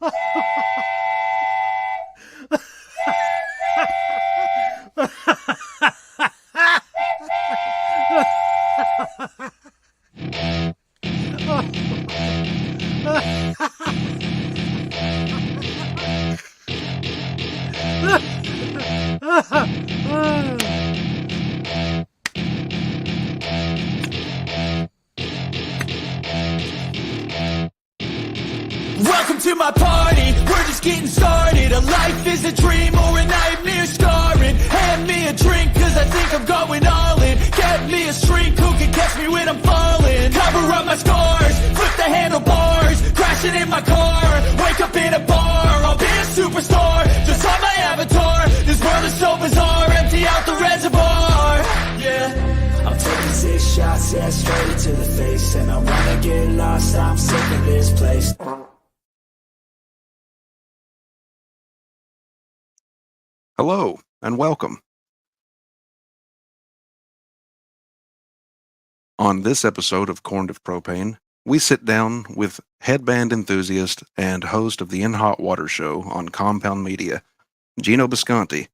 Welcome to my party, we're just getting started. A life is a dream or a nightmare scarring. Hand me a drink cause I think I'm going all in. Get me a shrink who can catch me when I'm falling. Cover up my scars, flip the handlebars. Crashing in my car, wake up in a bar. I'll be a superstar, just on my avatar. This world is so bizarre, empty out the reservoir. Yeah, I'm taking 6 shots, yeah, straight to the face. And I wanna get lost, I'm sick of this place. Hello and welcome. On this episode of CORNdiff Propane, we sit down with headband enthusiast and host of the In Hot Water show on Compound Media, Geno Bisconte,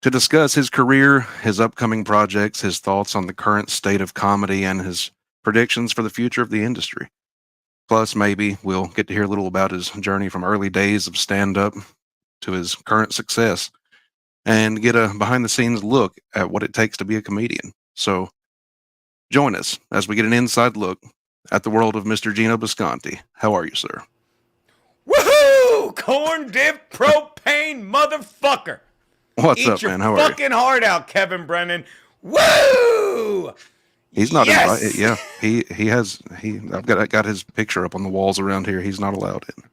to discuss his career, his upcoming projects, his thoughts on the current state of comedy, and his predictions for the future of the industry. Plus, maybe we'll get to hear a little about his journey from early days of stand-up to his current success, and get a behind-the-scenes look at what it takes to be a comedian. So, join us as we get an inside look at the world of Mr. Geno Bisconte. How are you, sir? Woohoo! CORNdiff Propane, motherfucker! What's up, man? How are you? Fucking heart out, Kevin Brennan. Woo! He's not yes! invited. Yeah, I've got his picture up on the walls around here. He's not allowed in.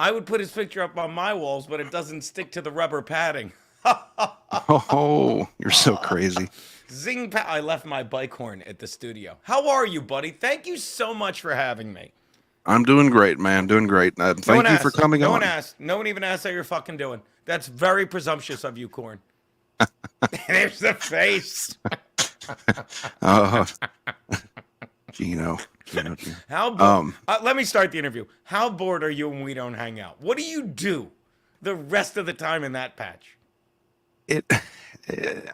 I would put his picture up on my walls, but it doesn't stick to the rubber padding. Oh, you're so crazy. Zing! I left my bike horn at the studio. How are you, buddy? Thank you so much for having me. I'm doing great, man. Doing great. Thank you for coming on. No one asked. No one even asked how you're fucking doing. That's very presumptuous of you, Corn. There's the face. Gino. How bored? Let me start the interview. How bored are you when we don't hang out? What do you do the rest of the time in that patch?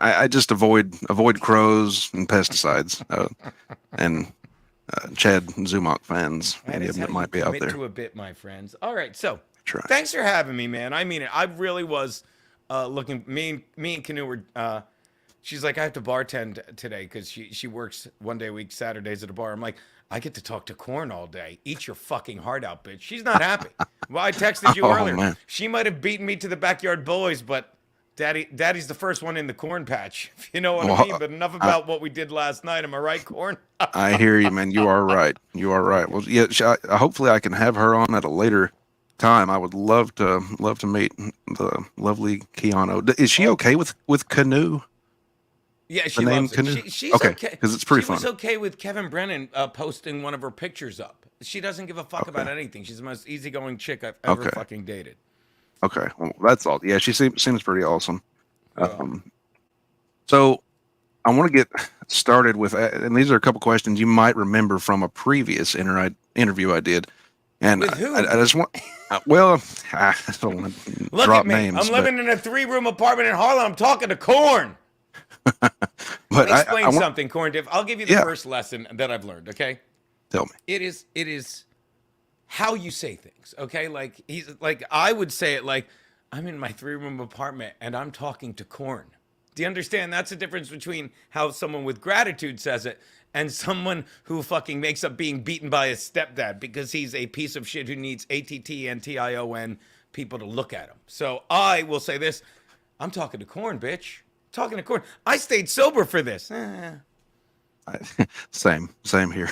I just avoid crows and pesticides and Chad Zumach fans. Any of them that might be out there. To a bit, my friends. All right, so thanks for having me, man. I mean it. I really was looking. Me and Canoe were. She's like, I have to bartend today because she works one day a week, Saturdays at a bar. I'm like, I get to talk to Corn all day. Eat your fucking heart out, bitch. She's not happy. Well, I texted you earlier. Man. She might have beaten me to the backyard boys, but Daddy's the first one in the corn patch. If you know what I mean. But enough about what we did last night. Am I right, Corn? I hear you, man. You are right. You are right. Well, yeah. Hopefully, I can have her on at a later time. I would love to meet the lovely Keanu. Is she okay with Canoe? Yeah, she loves it. She's okay because it's pretty fun. She was okay with Kevin Brennan posting one of her pictures up. She doesn't give a fuck about anything. She's the most easygoing chick I've ever fucking dated. Okay, well, that's all. Yeah, she seems pretty awesome. So I want to get started with, and these are a couple questions you might remember from a previous interview I did. And with who? I just want, I don't want to drop names. I'm living in a 3-room apartment in Harlem. I'm talking to Corn. But explain something, CORNdiff. I'll give you the first lesson that I've learned. Okay, tell me. It is how you say things. Okay, like I would say it like I'm in my 3-room apartment and I'm talking to Corn. Do you understand? That's the difference between how someone with gratitude says it and someone who fucking makes up being beaten by his stepdad because he's a piece of shit who needs ATT and TION people to look at him. So I will say this: I'm talking to Corn, bitch. Talking to Corn. I stayed sober for this. Same here.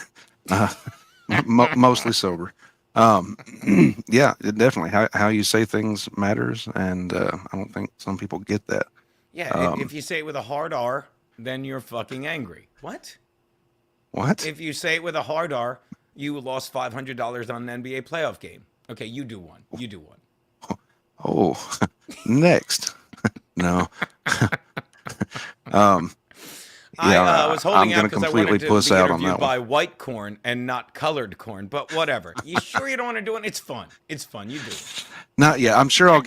Mostly sober. Yeah, definitely. How you say things matters, and I don't think some people get that. Yeah, if you say it with a hard R, then you're fucking angry. What? What? If you say it with a hard R, you lost $500 on an NBA playoff game. Okay, you do one. You do one. Oh, next. No. I was I'm holding out going to because I completely wanted to puss be out on interviewed that one. by white corn and not colored corn, but whatever. You sure you don't want to do it? It's fun. It's fun. You do it. Not yet. I'm sure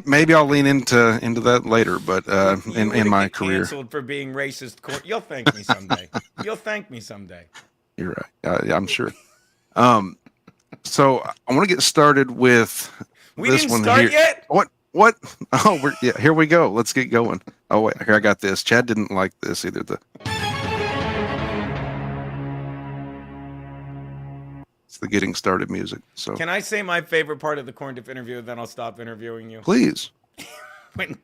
maybe I'll lean into that later, but You in wouldn't my get career. canceled for being racist corn. You'll thank me someday. You'll thank me someday. You're right. I'm sure. So I want to get started with We this didn't one start here. yet? What? Oh, here we go. Let's get going. Oh wait, here I got this. Chad didn't like this either. It's the getting started music. So Can I say my favorite part of the CORNdiff interview, then I'll stop interviewing you? please. When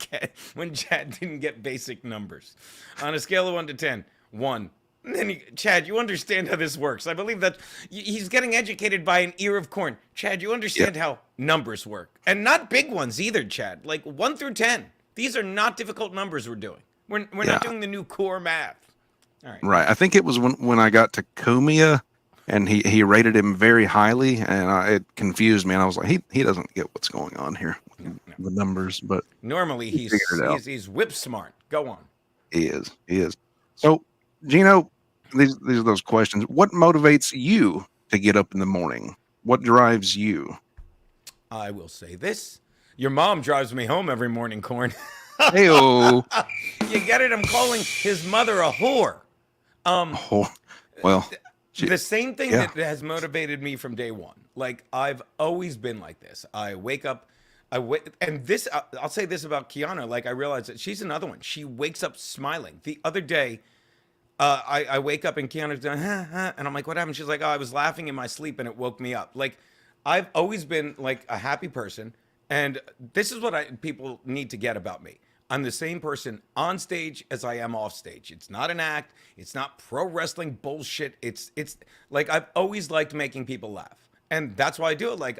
Chad didn't get basic numbers. On a scale of 1 to 10, 1. And then Chad, you understand how this works. I believe that he's getting educated by an ear of corn. Chad, you understand how numbers work. And not big ones either, Chad. Like 1 through 10. These are not difficult numbers we're doing. We're not doing the new core math. All right. Right. I think it was when I got to Kumia, and he rated him very highly, and it confused me. And I was like, he doesn't get what's going on here, the numbers. But normally he's whip smart. Go on. He is. So, Gino, these are those questions. What motivates you to get up in the morning? What drives you? I will say this: your mom drives me home every morning, Corn. Hey-o. You get it? I'm calling his mother a whore. Well, the same thing that has motivated me from day one. Like, I've always been like this. I wake up, and this, I'll say this about Kiana. Like, I realized that she's another one. She wakes up smiling. The other day, I wake up and Kiana's going, and I'm like, what happened? She's like, oh, I was laughing in my sleep and it woke me up. Like, I've always been like a happy person. And this is what people need to get about me. I'm the same person on stage as I am off stage. It's not an act. It's not pro wrestling bullshit. It's like, I've always liked making people laugh. And that's why I do it. Like,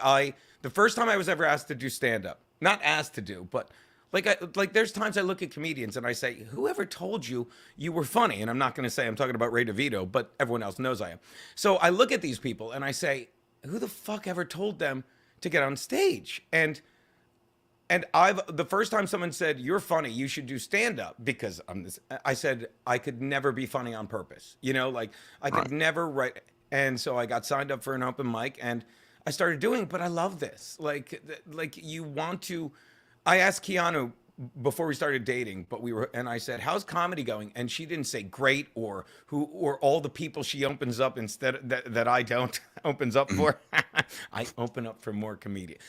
the first time I was ever asked to do stand up, not asked to do, but like there's times I look at comedians and I say, whoever told you were funny? And I'm not going to say I'm talking about Ray DeVito, but everyone else knows I am. So I look at these people and I say, who the fuck ever told them to get on stage? And the first time someone said, you're funny, you should do stand up, because I said I could never be funny on purpose. You know, like I could never write. And so I got signed up for an open mic and I started doing it, but I love this. Like you want to, I asked Keanu before we started dating, and I said, how's comedy going? And she didn't say great or all the people she opens up instead that I don't opens up for. I open up for more comedian.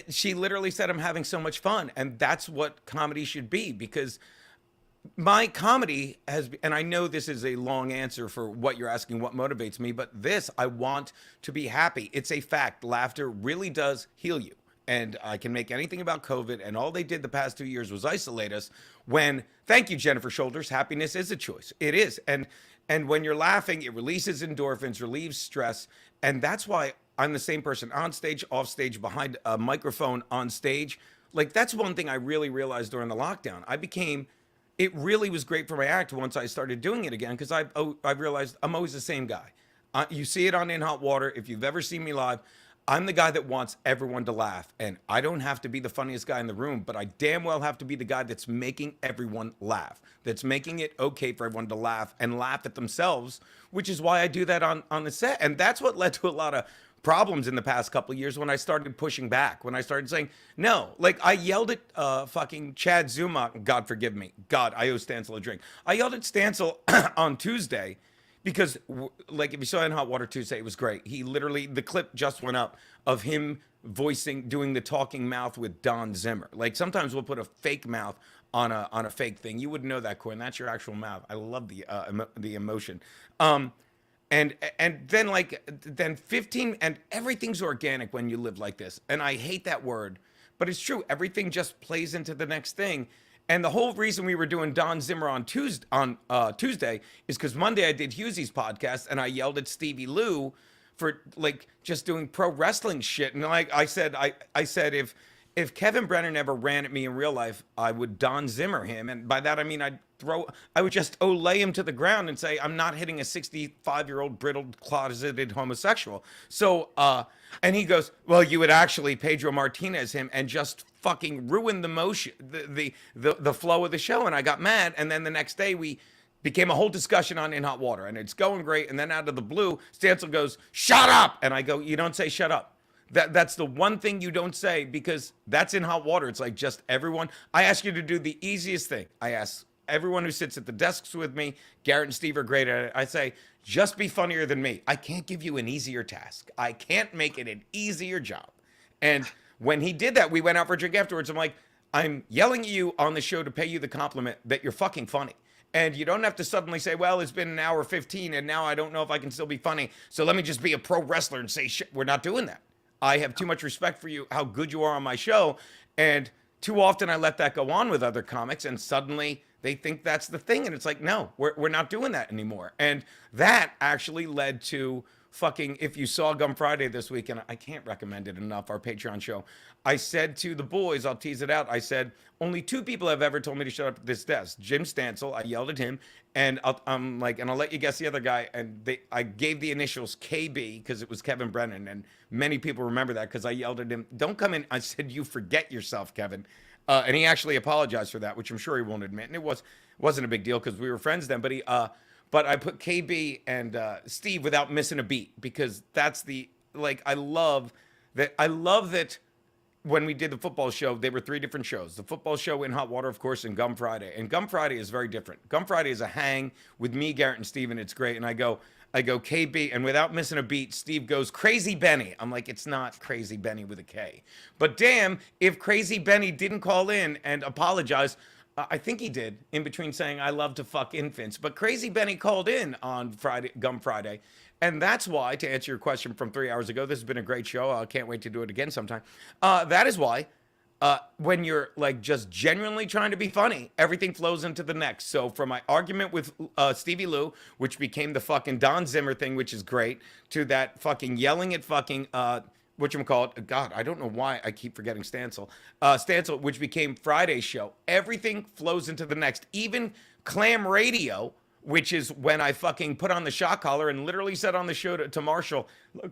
She literally said, I'm having so much fun. And that's what comedy should be, because my comedy and I know this is a long answer for what you're asking, what motivates me, but I want to be happy. It's a fact. Laughter really does heal you. And I can make anything about COVID, and all they did the past 2 years was isolate us thank you, Jennifer Shoulders, happiness is a choice. It is. And when you're laughing, it releases endorphins, relieves stress. And that's why I'm the same person on stage, off stage, behind a microphone, on stage. Like, that's one thing I really realized during the lockdown. It really was great for my act once I started doing it again, because I realized I'm always the same guy. You see it on In Hot Water. If you've ever seen me live, I'm the guy that wants everyone to laugh. And I don't have to be the funniest guy in the room, but I damn well have to be the guy that's making everyone laugh, that's making it okay for everyone to laugh and laugh at themselves, which is why I do that on the set. And that's what led to a lot of problems in the past couple of years when I started pushing back, when I started saying, no. Like, I yelled at fucking Chad Zuma, God forgive me. God, I owe Stancil a drink. I yelled at Stancil on Tuesday because, like, if you saw In Hot Water Tuesday, it was great. He literally, the clip just went up of him doing the talking mouth with Don Zimmer. Like, sometimes we'll put a fake mouth on a fake thing. You wouldn't know that, Corin. That's your actual mouth. I love the emotion. And then 15, and everything's organic when you live like this. And I hate that word, but it's true. Everything just plays into the next thing. And the whole reason we were doing Don Zimmer on Tuesday is because Monday I did Hughesy's podcast and I yelled at Stevie Lou for like just doing pro wrestling shit. And like I said, if Kevin Brennan ever ran at me in real life, I would Don Zimmer him, and by that I mean I would just lay him to the ground and say, I'm not hitting a 65-year-old brittle closeted homosexual. So, and he goes, well, you would actually Pedro Martinez him and just fucking ruin the motion, the flow of the show, and I got mad, and then the next day we became a whole discussion on In Hot Water, and it's going great, and then out of the blue, Stancil goes, shut up, and I go, you don't say shut up. That's the one thing you don't say, because that's In Hot Water. It's like just everyone. I ask you to do the easiest thing. I ask everyone who sits at the desks with me, Garrett and Steve are great at it. I say, just be funnier than me. I can't give you an easier task. I can't make it an easier job. And when he did that, we went out for a drink afterwards. I'm like, I'm yelling at you on the show to pay you the compliment that you're fucking funny. And you don't have to suddenly say, well, it's been an hour 15 and now I don't know if I can still be funny. So let me just be a pro wrestler and say shit. We're not doing that. I have too much respect for you, how good you are on my show. And too often I let that go on with other comics, and suddenly they think that's the thing. And it's like, no, we're not doing that anymore. And that actually led to fucking, if you saw Gum Friday this week, and I can't recommend it enough, our Patreon show, I said to the boys, I'll tease it out, I said, only 2 people have ever told me to shut up at this desk. Jim Stancil, I yelled at him, and I'm like, and I'll let you guess the other guy, and I gave the initials KB because it was Kevin Brennan, and many people remember that because I yelled at him, don't come in. I said, you forget yourself, Kevin. And he actually apologized for that, which I'm sure he won't admit, and it wasn't a big deal because we were friends then, but I put KB and Steve without missing a beat, because that's I love that when we did the football show, they were 3 different shows. The football show, In Hot Water, of course, and Gum Friday. And Gum Friday is very different. Gum Friday is a hang with me, Garrett, and Steve, and it's great. And I go KB, and without missing a beat, Steve goes, Crazy Benny. I'm like, it's not Crazy Benny with a K. But damn, if Crazy Benny didn't call in and apologize, I think he did, in between saying, I love to fuck infants. But Crazy Benny called in on Gum Friday. And that's why, to answer your question from 3 hours ago, this has been a great show. I can't wait to do it again sometime. That is why, when you're like just genuinely trying to be funny, everything flows into the next. So from my argument with Stevie Lou, which became the fucking Don Zimmer thing, which is great, to that fucking yelling at fucking... whatchamacallit, God, I don't know why I keep forgetting Stancil. Stancil, which became Friday's show. Everything flows into the next. Even Clam Radio, which is when I fucking put on the shock collar and literally said on the show to Marshall, look,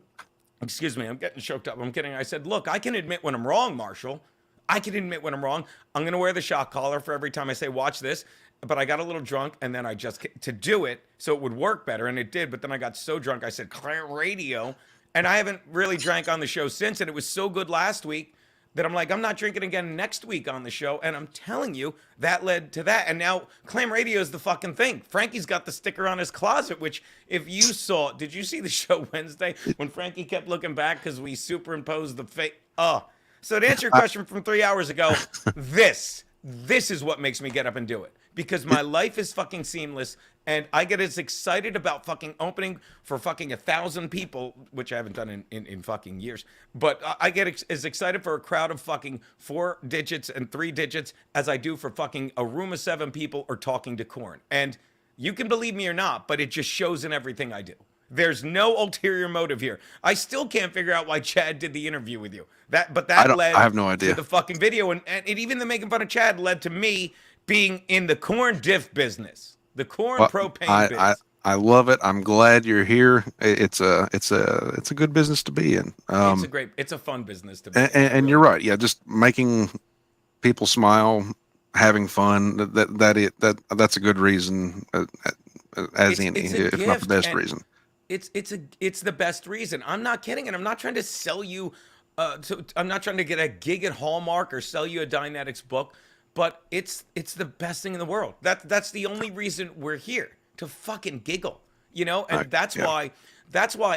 excuse me, I'm getting choked up. I'm kidding. I said, look, I can admit when I'm wrong, Marshall. I can admit when I'm wrong. I'm going to wear the shock collar for every time I say, watch this. But I got a little drunk, and then I just, to do it so it would work better, and it did. But then I got so drunk, I said, Clam Radio. And I haven't really drank on the show since, and it was so good last week that I'm like, I'm not drinking again next week on the show. And I'm telling you, that led to that. And now Clam Radio is the fucking thing. Frankie's got the sticker on his closet, which if you saw, did you see the show Wednesday when Frankie kept looking back because we superimposed the face? Oh, so to answer your question from 3 hours ago, this is what makes me get up and do it, because my life is fucking seamless. And I get as excited about fucking opening for fucking 1,000 people, which I haven't done in fucking years. But I get as excited for a crowd of fucking 4 digits and 3 digits as I do for fucking a room of 7 people or talking to Korn. And you can believe me or not, but it just shows in everything I do. There's no ulterior motive here. I still can't figure out why Chad did the interview with you. That led I have no idea. to the fucking video. And even the making fun of Chad led to me being in the CORNdiff business. The corn propane biz. I love it. I'm glad you're here. It's a good business to be in. It's a fun business to be in. And you're right. Yeah, just making people smile, having fun. That's a good reason, if not the best reason. It's the best reason. I'm not kidding, and I'm not trying to sell you. I'm not trying to get a gig at Hallmark or sell you a Dianetics book. But it's the best thing in the world. That's the only reason we're here, to fucking giggle, you know. And that's why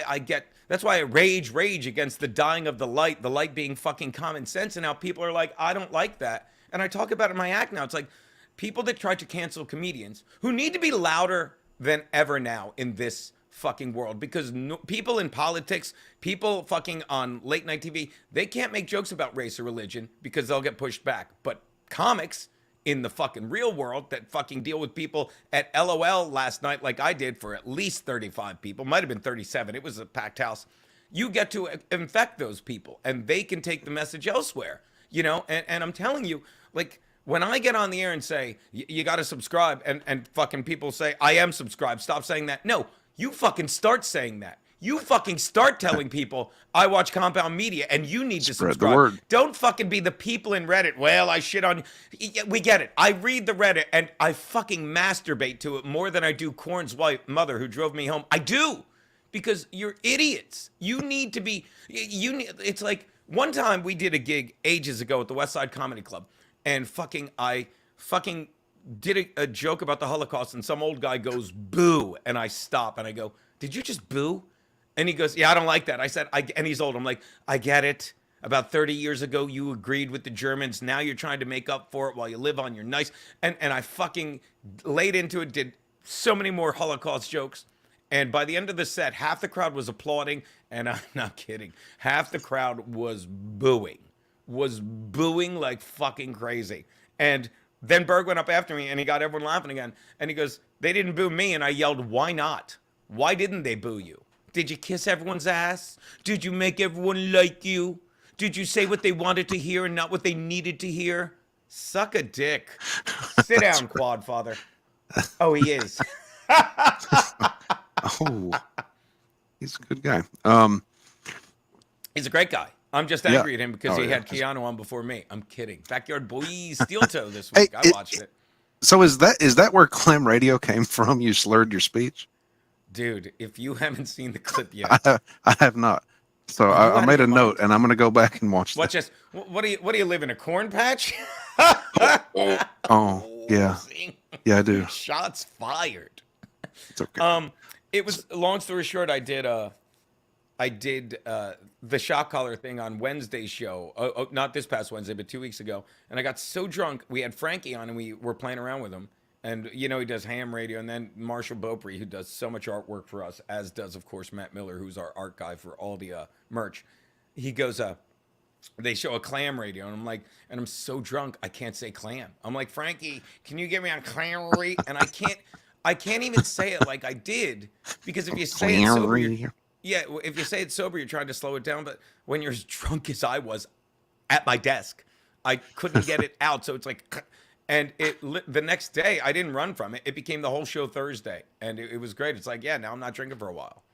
I rage against the dying of the light being fucking common sense. And now people are like, I don't like that. And I talk about it in my act now. It's like people that try to cancel comedians who need to be louder than ever now in this fucking world, because people in politics, people fucking on late night TV, they can't make jokes about race or religion because they'll get pushed back. But comics in the fucking real world that fucking deal with people at LOL last night, like I did for at least 35 people, might have been 37. It was a packed house. You get to infect those people and they can take the message elsewhere. you know, and I'm telling you, like, when I get on the air and say, you got to subscribe, and fucking people say, I am subscribed, stop saying that. No, you fucking start saying that. You fucking start telling people, I watch Compound Media, and you need to Spread the subscribe. word. Don't fucking be the people in Reddit. Well, I shit on you. We get it. I read the Reddit, and I fucking masturbate to it more than I do Korn's wife, mother, who drove me home. I do. Because you're idiots. You need to be, it's like, one time we did a gig ages ago at the West Side Comedy Club, and I did a joke about the Holocaust, and some old guy goes, boo, and I stop, and I go, did you just boo? And he goes, yeah, I don't like that. I said, and he's old. I'm like, I get it. About 30 years ago, you agreed with the Germans. Now you're trying to make up for it while you live on your nice. And I fucking laid into it, did so many more Holocaust jokes. And by the end of the set, half the crowd was applauding. And I'm not kidding. Half the crowd was booing like fucking crazy. And then Berg went up after me and he got everyone laughing again. And he goes, they didn't boo me. And I yelled, why not? Why didn't they boo you? Did you kiss everyone's ass? Did you make everyone like you? Did you say what they wanted to hear and not what they needed to hear? Suck a dick. Sit down, Quad Father. Oh, he is. Oh, he's a good guy. He's a great guy. I'm just angry at him because he yeah. had Keanu on before me. I'm kidding. Backyard Boys Steel Toe this week. I watched it. So is that where Clam Radio came from? You slurred your speech? Dude, if you haven't seen the clip yet. I have not. So I made a note, and I'm going to go back and watch Watch this. this. What do you live in, a corn patch? Oh, yeah. Yeah, I do. Shots fired. It's okay. It was, long story short, I did the shock collar thing on Wednesday's show. Not this past Wednesday, but 2 weeks ago. And I got so drunk. We had Frankie on, and we were playing around with him. And, you know, he does ham radio. And then Marshall Beaupre, who does so much artwork for us, as does, of course, Matt Miller, who's our art guy for all the merch. He goes, they show a clam radio. And I'm like, and I'm so drunk, I can't say clam. I'm like, Frankie, can you get me on clam radio? And I can't even say it like I did. Because if you say it sober, if you say it sober, you're trying to slow it down. But when you're as drunk as I was at my desk, I couldn't get it out. So it's like... And the next day, I didn't run from it. It became the whole show Thursday, and it was great. It's like, yeah, now I'm not drinking for a while.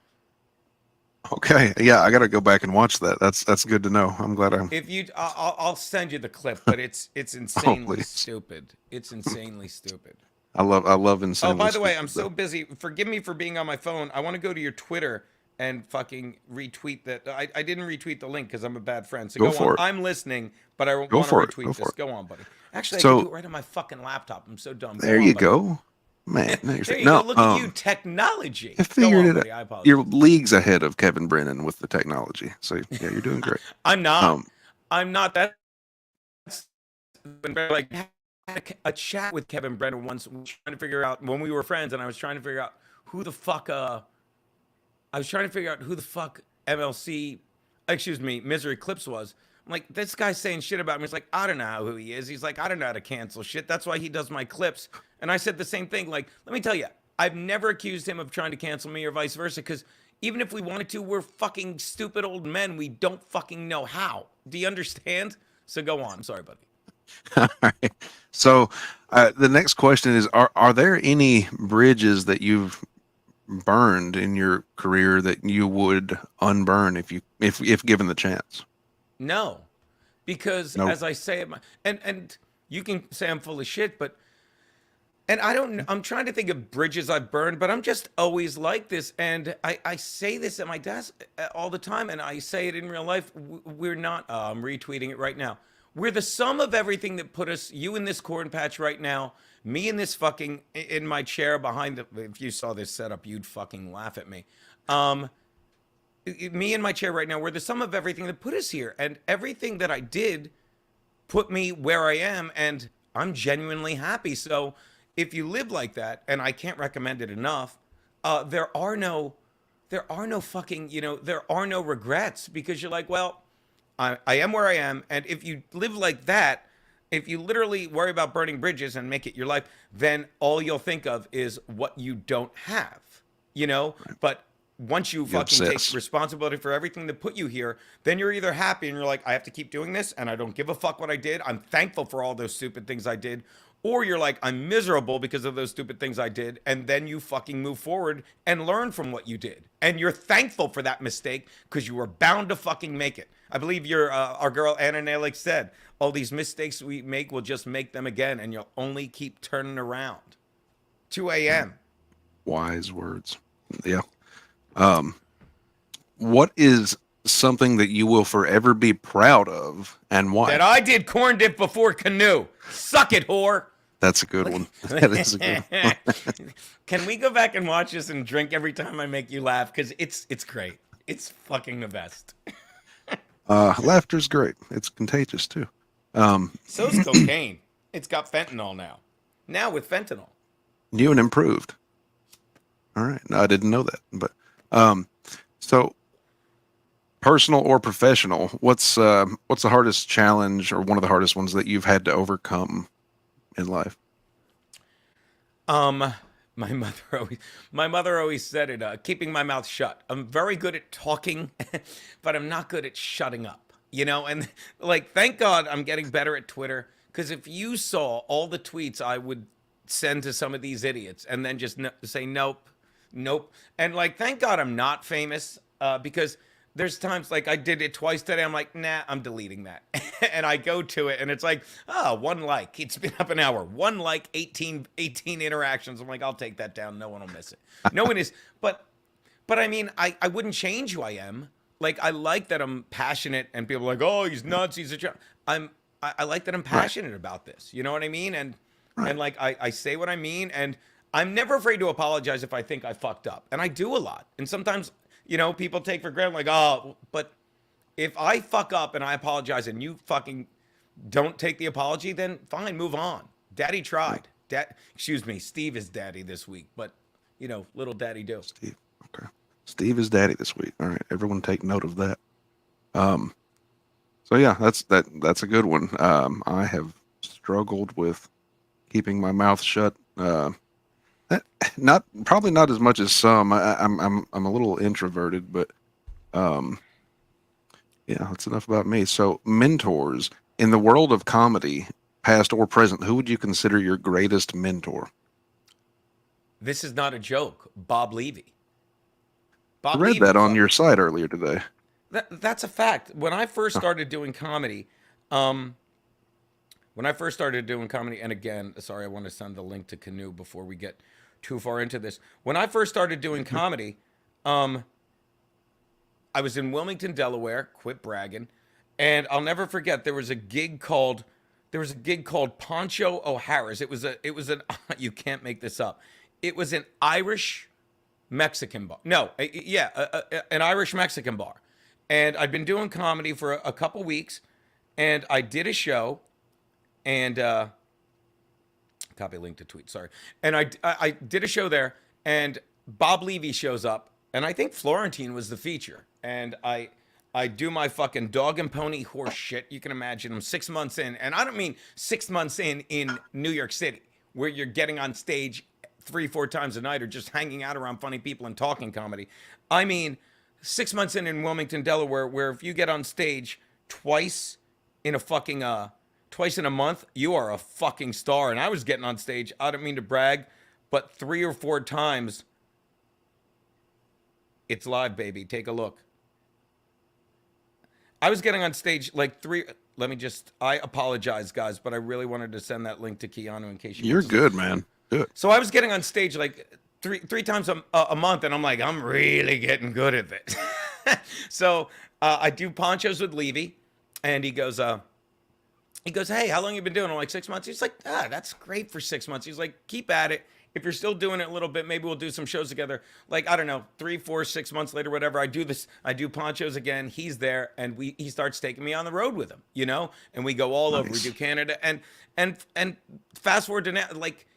Okay, yeah, I got to go back and watch that. That's good to know. I'm glad I'm. If you, I'll send you the clip, but it's insanely stupid. It's insanely stupid. I love insanely. Oh, by the way, I'm so busy. Forgive me for being on my phone. I want to go to your Twitter and fucking retweet that. I didn't retweet the link because I'm a bad friend. So go on. I'm listening, but I want to retweet this. Go on, buddy. Actually, I can do it right on my fucking laptop. I'm so dumb. There you go. Man, there you go. Look at you, technology. I figured it buddy. I out. You're leagues ahead of Kevin Brennan with the technology. So yeah, you're doing great. I'm not. I'm not. That's like a chat with Kevin Brennan once, trying to figure out when we were friends, and I was trying to figure out who the fuck. MLC, excuse me, Misery Clips was. I'm like, this guy's saying shit about me. He's like, I don't know who he is. He's like, I don't know how to cancel shit. That's why he does my clips. And I said the same thing. Like, let me tell you, I've never accused him of trying to cancel me or vice versa, because even if we wanted to, we're fucking stupid old men. We don't fucking know how. Do you understand? So go on. I'm sorry, buddy. All right. So the next question is, are there any bridges that you've burned in your career that you would unburn if given the chance? No, because as I say it, and you can say I'm full of shit, but I'm trying to think of bridges I've burned, but I'm just always like this. And I say this at my desk all the time, and I say it in real life. We're not, I'm retweeting it right now. We're the sum of everything that put us, you in this corn patch right now, me in this fucking, in my chair behind the, if you saw this setup, you'd fucking laugh at me. Me in my chair right now, we're the sum of everything that put us here. And everything that I did put me where I am, and I'm genuinely happy. So if you live like that, and I can't recommend it enough, there are no fucking, there are no regrets, because you're like, well, I am where I am. And if you live like that, if you literally worry about burning bridges and make it your life, then all you'll think of is what you don't have, But once you You fucking take obsess. responsibility for everything that put you here, then you're either happy and you're like, I have to keep doing this and I don't give a fuck what I did. I'm thankful for all those stupid things I did. Or you're like, I'm miserable because of those stupid things I did. And then you fucking move forward and learn from what you did. And you're thankful for that mistake because you were bound to fucking make it. I believe our girl Anna Nalick said, all these mistakes we make will just make them again. And you'll only keep turning around. 2 a.m. Wise words. Yeah. What is something that you will forever be proud of, and why? That I did corn dip before canoe. Suck it, whore. That's a good one. That is a good one. Can we go back and watch this and drink every time I make you laugh? Because it's great. It's fucking the best. Laughter's great. It's contagious too. So's cocaine. It's got fentanyl now. Now with fentanyl. New and improved. All right. No, I didn't know that. But so personal or professional, what's the hardest challenge or one of the hardest ones that you've had to overcome in life? My mother always said it, keeping my mouth shut. I'm very good at talking, but I'm not good at shutting up, you know? And like, thank God I'm getting better at Twitter, because if you saw all the tweets I would send to some of these idiots and then just say, nope. And like, thank God I'm not famous, because there's times like I did it twice today. I'm like, nah, I'm deleting that. And I go to it and it's like, oh, 1 like. It's been up an hour. 1 like, 18 interactions. I'm like, I'll take that down. No one will miss it. No one is. But I mean, I wouldn't change who I am. Like, I like that I'm passionate and people are like, oh, he's nuts. He's a I like that I'm passionate about this. You know what I mean? And like, I say what I mean. And I'm never afraid to apologize if I think I fucked up. And I do a lot. And sometimes, you know, people take for granted, like, oh, but if I fuck up and I apologize and you fucking don't take the apology, then fine, move on. Daddy tried. Excuse me, Steve is daddy this week, but, you know, little daddy do. Steve. Okay. Steve is daddy this week. All right. Everyone take note of that. So yeah, that's a good one. I have struggled with keeping my mouth shut. Probably not as much as some. I'm a little introverted, but yeah, that's enough about me. So, mentors in the world of comedy, past or present, who would you consider your greatest mentor? This is not a joke. Bob Levy. I read that on your site earlier today. That's a fact. When I first started doing comedy, and again, sorry, I want to send the link to Canoe before we get too far into this. When I first started doing comedy, I was in Wilmington, Delaware, quit bragging, and I'll never forget there was a gig called Poncho O'Hara's. It was an you can't make this up. It was an Irish Mexican bar. No, an Irish Mexican bar. And I'd been doing comedy for a couple weeks, and I did a show, and copy link to tweet, sorry. And I did a show there, and Bob Levy shows up, and I think Florentine was the feature. And I do my fucking dog and pony horse shit. You can imagine I'm 6 months in, and I don't mean 6 months in New York City, where you're getting on stage 3-4 times a night or just hanging out around funny people and talking comedy. I mean 6 months in Wilmington, Delaware, where if you get on stage twice in a month, you are a fucking star. And I was getting on stage, I don't mean to brag, but 3 or 4 times. It's live, baby. Take a look. I was getting on stage like 3. I apologize, guys, but I really wanted to send that link to Keanu in case You're good, man. Good. So I was getting on stage like three times a month, and I'm like, I'm really getting good at this. So I do ponchos with Levy, and he goes, hey, how long you been doing? I'm like, 6 months. He's like, that's great for 6 months. He's like, keep at it. If you're still doing it a little bit, maybe we'll do some shows together. Like, I don't know, 3, 4, 6 months later, whatever. I do ponchos again. He's there, and he starts taking me on the road with him, you know? And we go all over. We do Canada, and fast forward to now,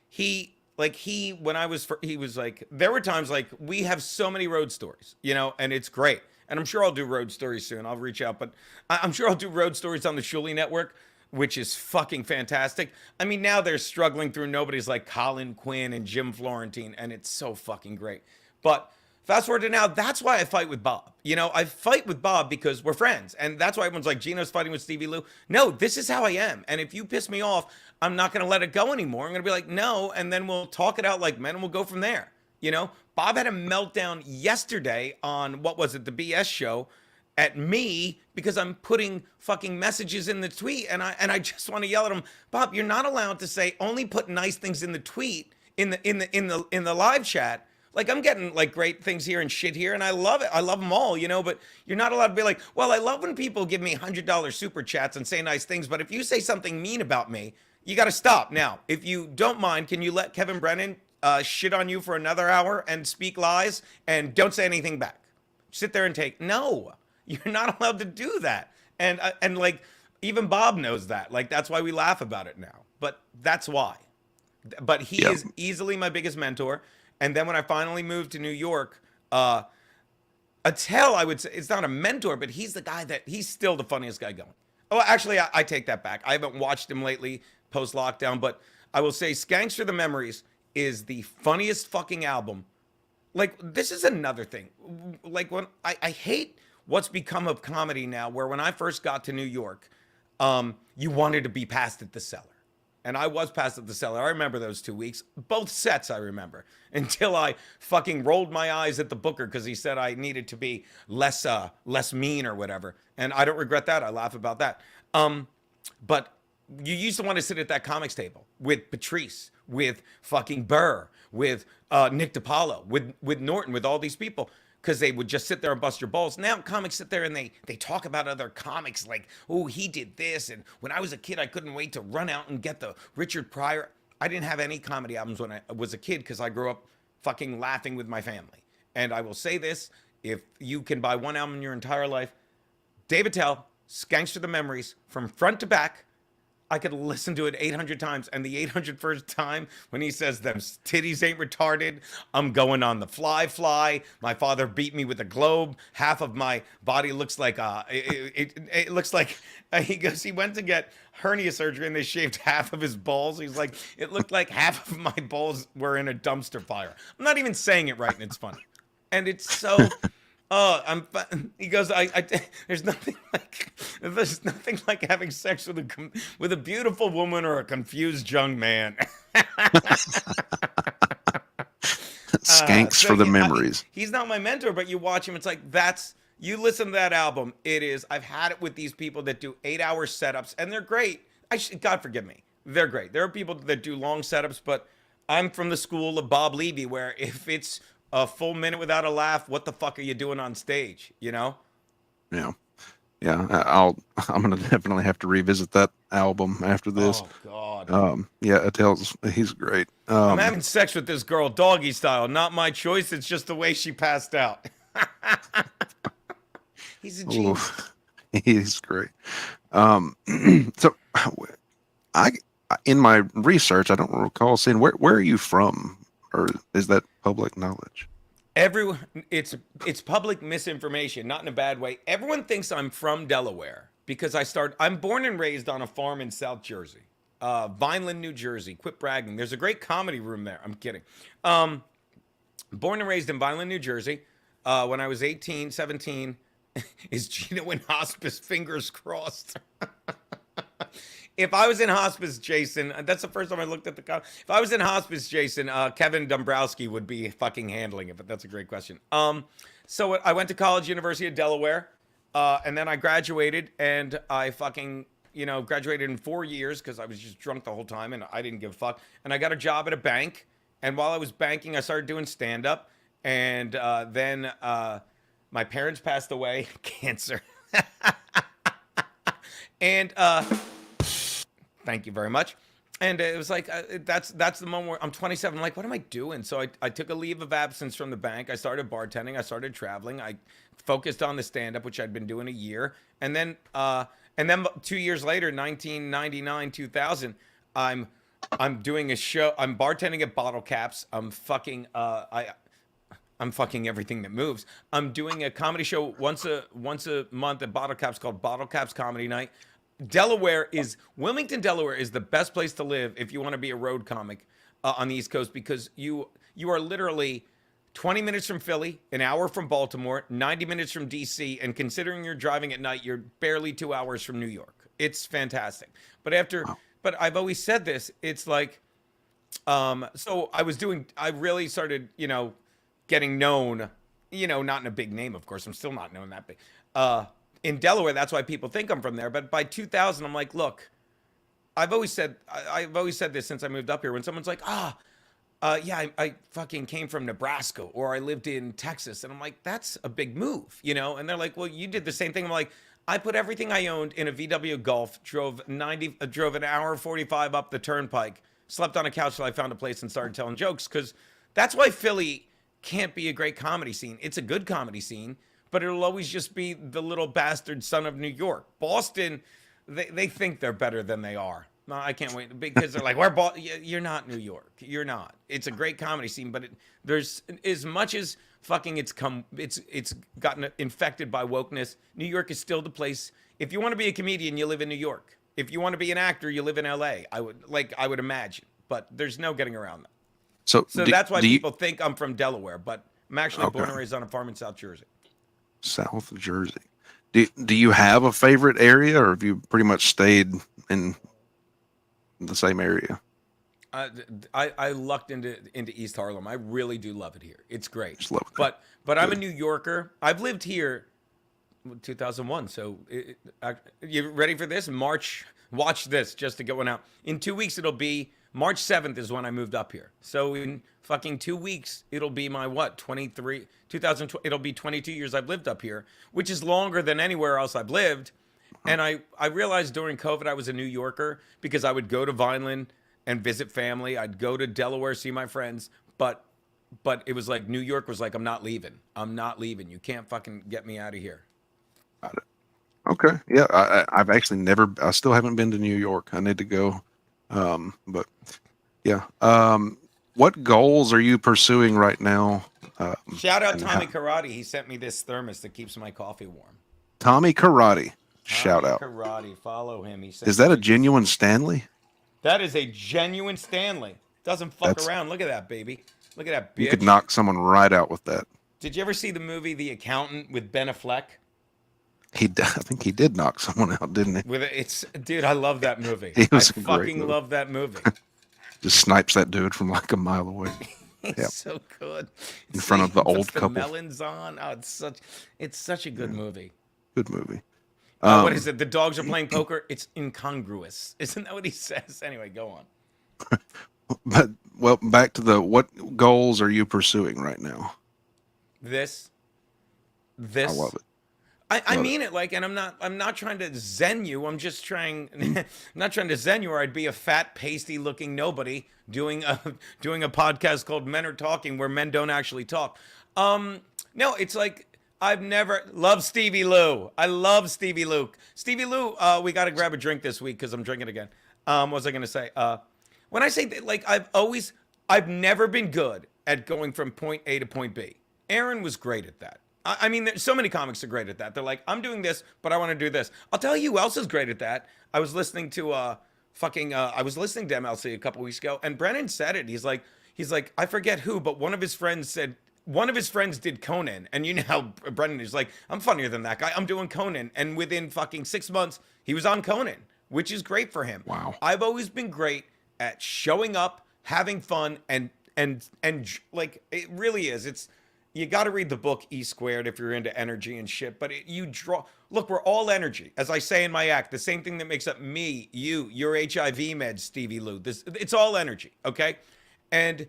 he was like, there were times like we have so many road stories, you know, and it's great. And I'm sure I'll do road stories soon. I'll reach out, but I'm sure I'll do road stories on the Shuli Network, which is fucking fantastic. I mean, now they're struggling through nobodies like Colin Quinn and Jim Florentine, and it's so fucking great. But Fast forward to now, that's why I fight with Bob. You know, I fight with Bob because we're friends. And that's why everyone's like, Gino's fighting with Stevie Lou. No, this is how I am. And if you piss me off, I'm not going to let it go anymore. I'm going to be like, no. And then we'll talk it out like men and we'll go from there. You know, Bob had a meltdown yesterday on, what was it, the BS show at me because I'm putting fucking messages in the tweet. And I just want to yell at him, Bob, you're not allowed to say only put nice things in the tweet in the live chat. Like, I'm getting like great things here and shit here, and I love it. I love them all, you know, but you're not allowed to be like, well, I love when people give me $100 super chats and say nice things, but if you say something mean about me, you got to stop. Now, if you don't mind, can you let Kevin Brennan shit on you for another hour and speak lies and don't say anything back? Sit there and take. No, you're not allowed to do that. And like, even Bob knows that. Like, that's why we laugh about it now. But that's why. But he is easily my biggest mentor. And then when I finally moved to New York, Attell, I would say, it's not a mentor, but he's the guy he's still the funniest guy going. Oh, actually, I take that back. I haven't watched him lately post-lockdown, but I will say Skanks for the Memories is the funniest fucking album. Like, this is another thing. Like, when I hate what's become of comedy now, where when I first got to New York, you wanted to be passed at the cellar. And I was passed at the cellar. I remember those 2 weeks. Both sets I remember. Until I fucking rolled my eyes at the booker because he said I needed to be less mean or whatever. And I don't regret that. I laugh about that. But you used to want to sit at that comics table with Patrice, with fucking Burr, with Nick DiPaolo, with Norton, with all these people. Because they would just sit there and bust your balls. Now comics sit there and they talk about other comics like, oh, he did this. And when I was a kid, I couldn't wait to run out and get the Richard Pryor. I didn't have any comedy albums when I was a kid because I grew up fucking laughing with my family. And I will say this, if you can buy one album in your entire life, Dave Attell, Skanks for the Memories, from front to back, I could listen to it 800 times. And the 801st time when he says, them titties ain't retarded, I'm going on the fly. My father beat me with a globe. Half of my body looks like, it looks like, he goes, he went to get hernia surgery and they shaved half of his balls. He's like, it looked like half of my balls were in a dumpster fire. I'm not even saying it right and it's funny. And it's so... Oh, he goes, there's nothing like having sex with a beautiful woman or a confused young man. Skanks for the Memories. He's not my mentor, but you watch him. It's like, you listen to that album. It is, I've had it with these people that do 8-hour setups and they're great. God forgive me. They're great. There are people that do long setups, but I'm from the school of Bob Levy where if it's a full minute without a laugh, what the fuck are you doing on stage? You know? Yeah. I'm gonna definitely have to revisit that album after this. Oh God. He's great. I'm having sex with this girl doggy style. Not my choice. It's just the way she passed out. He's a genius. He's great. So in my research, I don't recall seeing where are you from? Or is that public knowledge? It's public misinformation, not in a bad way. Everyone thinks I'm from Delaware because I'm born and raised on a farm in South Jersey, Vineland, New Jersey. Quit bragging. There's a great comedy room there. I'm kidding. Born and raised in Vineland, New Jersey. When I was 17, is Gino in hospice? Fingers crossed. If I was in hospice, Jason, that's the first time I looked at the if I was in hospice, Jason, Kevin Dombrowski would be fucking handling it, but that's a great question. So I went to college, University of Delaware, and then I graduated, and I fucking, graduated in 4 years because I was just drunk the whole time, and I didn't give a fuck. And I got a job at a bank, and while I was banking, I started doing stand-up, and then my parents passed away, cancer. And... thank you very much. And it was like, that's the moment where I'm 27. I'm like, what am I doing? So I took a leave of absence from the bank. I started bartending. I started traveling. I focused on the stand-up, which I'd been doing a year. And then 2 years later, 1999, 2000, I'm doing a show. I'm bartending at Bottle Caps. I'm fucking everything that moves. I'm doing a comedy show once a month at Bottle Caps called Bottle Caps Comedy Night. Wilmington, Delaware is the best place to live if you want to be a road comic on the East Coast because you are literally 20 minutes from Philly, an hour from Baltimore, 90 minutes from DC, and considering you're driving at night, you're barely 2 hours from New York. It's fantastic. But I've always said this, it's like, so I really started, getting known, not in a big name, of course. I'm still not known that big. In Delaware, that's why people think I'm from there. But by 2000, I'm like, look, I've always said this since I moved up here. When someone's like, yeah, I fucking came from Nebraska or I lived in Texas. And I'm like, that's a big move, And they're like, well, you did the same thing. I'm like, I put everything I owned in a VW Golf, drove an hour 45 up the turnpike, slept on a couch till I found a place and started telling jokes. Because that's why Philly can't be a great comedy scene. It's a good comedy scene, but it'll always just be the little bastard son of New York. Boston, they think they're better than they are. No, I can't wait because they're like, you're not New York. You're not. It's a great comedy scene, but there's as much as fucking it's gotten infected by wokeness. New York is still the place. If you want to be a comedian, you live in New York. If you want to be an actor, you live in LA. I would imagine, but there's no getting around that. So that's why people think I'm from Delaware, but I'm actually born and raised on a farm in South Jersey. South Jersey. Do you have a favorite area, or have you pretty much stayed in the same area? I lucked into East Harlem. I really do love it here. It's great. Just love it. But I'm a New Yorker. I've lived here 2001. So you ready for this? March. Watch this just to get one out. In 2 weeks, it'll be March 7th is when I moved up here. So in fucking 2 weeks, it'll be my 2020. It'll be 22 years I've lived up here, which is longer than anywhere else I've lived. And I realized during COVID I was a New Yorker because I would go to Vineland and visit family. I'd go to Delaware, see my friends. But it was like New York was like, I'm not leaving. I'm not leaving. You can't fucking get me out of here. Got it. Okay. Yeah, I've actually I still haven't been to New York. I need to go. But yeah. What goals are you pursuing right now? Shout out Tommy Karate. He sent me this thermos that keeps my coffee warm. Tommy Karate. Shout out. Karate. Follow him. Is that a genuine Stanley? That is a genuine Stanley. Doesn't fuck around. Look at that, baby. Look at that bitch. You could knock someone right out with that. Did you ever see the movie The Accountant with Ben Affleck? I think he did knock someone out, didn't he? Dude, I love that movie. I fucking love that movie. Just snipes that dude from like a mile away. It's so good. In front of the old couple. The melons on. Oh, it's such a good movie. Good movie. What is it? The dogs are playing poker. It's incongruous. Isn't that what he says? Anyway, go on. But back to what goals are you pursuing right now? This. I love it. I mean it like, and I'm not trying to zen you. I'm just trying, I'm not trying to zen you, or I'd be a fat, pasty looking nobody doing a podcast called Men Are Talking, where men don't actually talk. No, it's like, I've never loved Stevie Lou. I love Stevie Lou. Stevie Lou, we got to grab a drink this week because I'm drinking again. What was I going to say? When I say that, like, I've never been good at going from point A to point B. Aaron was great at that. I mean, so many comics are great at that. They're like, I'm doing this, but I want to do this. I'll tell you who else is great at that. I was listening to I was listening to MLC a couple weeks ago, and Brennan said it. He's like, I forget who, but one of his friends did Conan, and you know how Brennan is like, I'm funnier than that guy. I'm doing Conan, and within fucking 6 months, he was on Conan, which is great for him. Wow. I've always been great at showing up, having fun, and like, it really is. You got to read the book E Squared if you're into energy and shit. But look, we're all energy. As I say in my act, the same thing that makes up me, your HIV meds, Stevie Lou. It's all energy, okay? And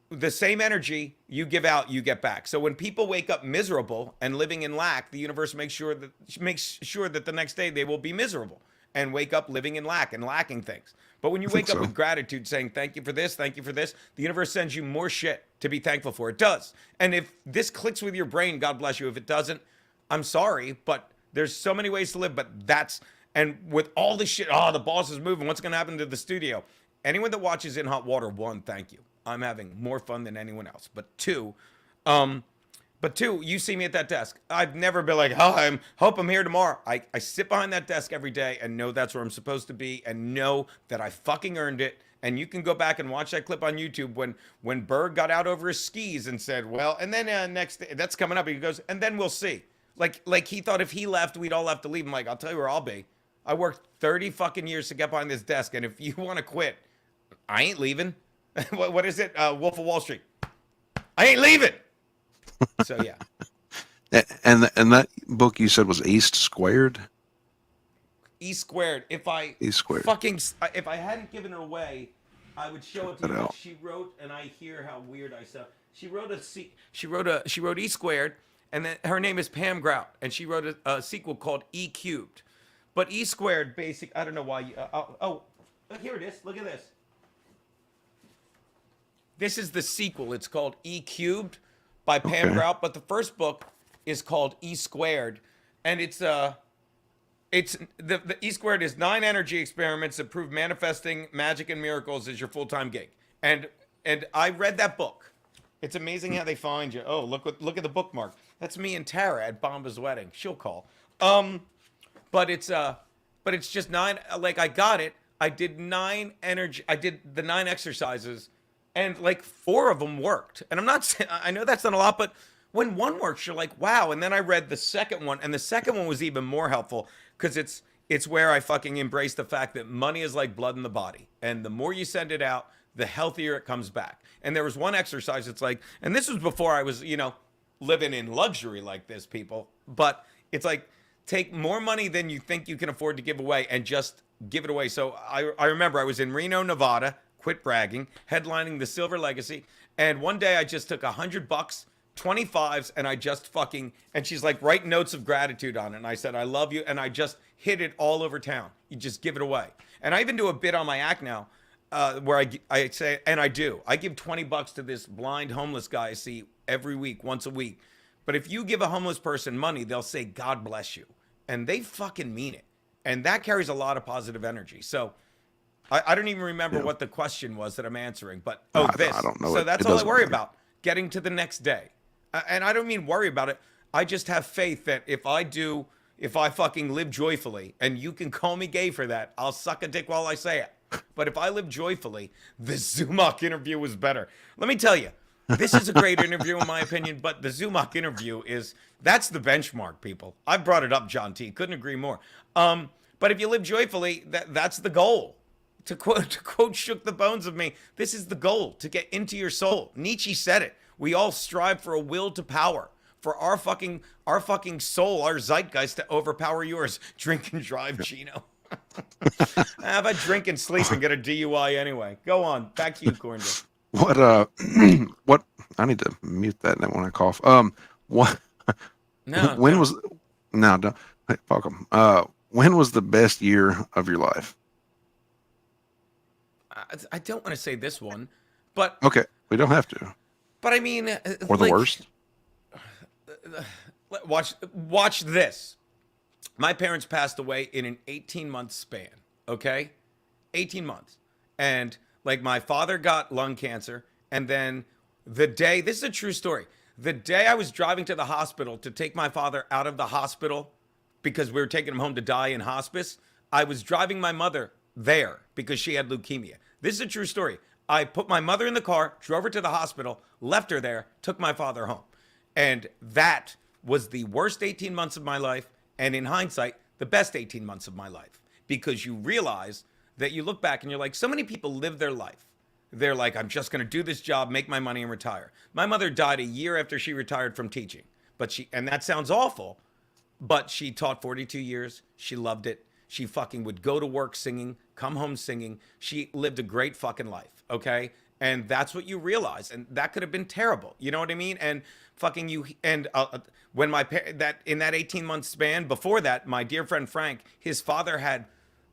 the same energy you give out, you get back. So when people wake up miserable and living in lack, the universe makes sure that the next day they will be miserable and wake up living in lack and lacking things. But when you wake up with gratitude, saying thank you for this, the universe sends you more shit to be thankful for. It does. And if this clicks with your brain, God bless you. If it doesn't, I'm sorry, but there's so many ways to live. But and with all this shit, the boss is moving. What's going to happen to the studio? Anyone that watches In Hot Water, one, thank you. I'm having more fun than anyone else. But two, you see me at that desk. I've never been like, I hope I'm here tomorrow. I sit behind that desk every day and know that's where I'm supposed to be and know that I fucking earned it And you can go back and watch that clip on YouTube when Berg got out over his skis and said, well, and then next day, that's coming up. He goes, and then we'll see. Like he thought if he left, we'd all have to leave. I'm like, I'll tell you where I'll be. I worked 30 fucking years to get behind this desk. And if you want to quit, I ain't leaving. What is it? Wolf of Wall Street. I ain't leaving. So, yeah. And that book you said was East Squared? E Squared. If I E Squared. if I hadn't given it away, I would show it to you. What she wrote, and I hear how weird I sound. She wrote E Squared, and then her name is Pam Grout, and she wrote a sequel called E Cubed. But E Squared, I don't know why. Here it is. Look at this. This is the sequel. It's called E Cubed by Pam Grout, but the first book is called E Squared, and it's the E Squared is 9 energy experiments that prove manifesting magic and miracles is your full-time gig. And I read that book. It's amazing how they find you. Oh, look at the bookmark. That's me and Tara at Bomba's wedding. She'll call. But it's just 9. Like I got it. I did 9 energy. I did the 9 exercises, and like 4 of them worked. And I'm not saying, I know that's not a lot, but when one works, you're like, wow. And then I read the second one, and the second one was even more helpful because it's where I fucking embrace the fact that money is like blood in the body, and the more you send it out, the healthier it comes back. And there was one exercise. It's like, and this was before I was, living in luxury like this, people. But it's like, take more money than you think you can afford to give away and just give it away. So I remember I was in Reno, Nevada, quit bragging, headlining the Silver Legacy. And one day I just took $100, 25s, and I just and she's like, write notes of gratitude on it. And I said, I love you. And I just hit it all over town. You just give it away. And I even do a bit on my act now where I say, and I give $20 to this blind homeless guy I see every week, once a week. But if you give a homeless person money, they'll say, God bless you. And they fucking mean it. And that carries a lot of positive energy. So I don't even remember what the question was that I'm answering. But, this. I don't know. So that's all I worry about, getting to the next day. And I don't mean worry about it. I just have faith that if I fucking live joyfully, and you can call me gay for that, I'll suck a dick while I say it. But if I live joyfully, the Zumach interview was better. Let me tell you. This is a great interview, in my opinion, but the Zumach interview that's the benchmark, people. I brought it up, John T. Couldn't agree more. But if you live joyfully, that's the goal. To quote Shook the Bones of Me, this is the goal, to get into your soul. Nietzsche said it. We all strive for a will to power, for our fucking soul, our zeitgeist to overpower yours. Drink and drive, Gino. How about drink and sleep and get a DUI anyway? Go on. Back to you, CORNdiff. What I need to mute that when I cough. What No. when was no, don't, hey, fuck 'em. When was the best year of your life? I don't want to say this one, but Okay, we don't have to. but I mean, Or the worst? Watch this. My parents passed away in an 18-month span. Okay, 18 months, and like my father got lung cancer, and then this is a true story. The day I was driving to the hospital to take my father out of the hospital because we were taking him home to die in hospice, I was driving my mother there because she had leukemia. This is a true story. I put my mother in the car, drove her to the hospital, left her there, took my father home. And that was the worst 18 months of my life, and in hindsight, the best 18 months of my life, because you realize that you look back and you're like, so many people live their life. They're like, I'm just going to do this job, make my money, and retire. My mother died a year after she retired from teaching. And that sounds awful, but she taught 42 years. She loved it. She fucking would go to work singing, come home singing. She lived a great fucking life, okay? And that's what you realize. And that could have been terrible. You know what I mean? And fucking when in that 18-month span, before that, my dear friend Frank, his father had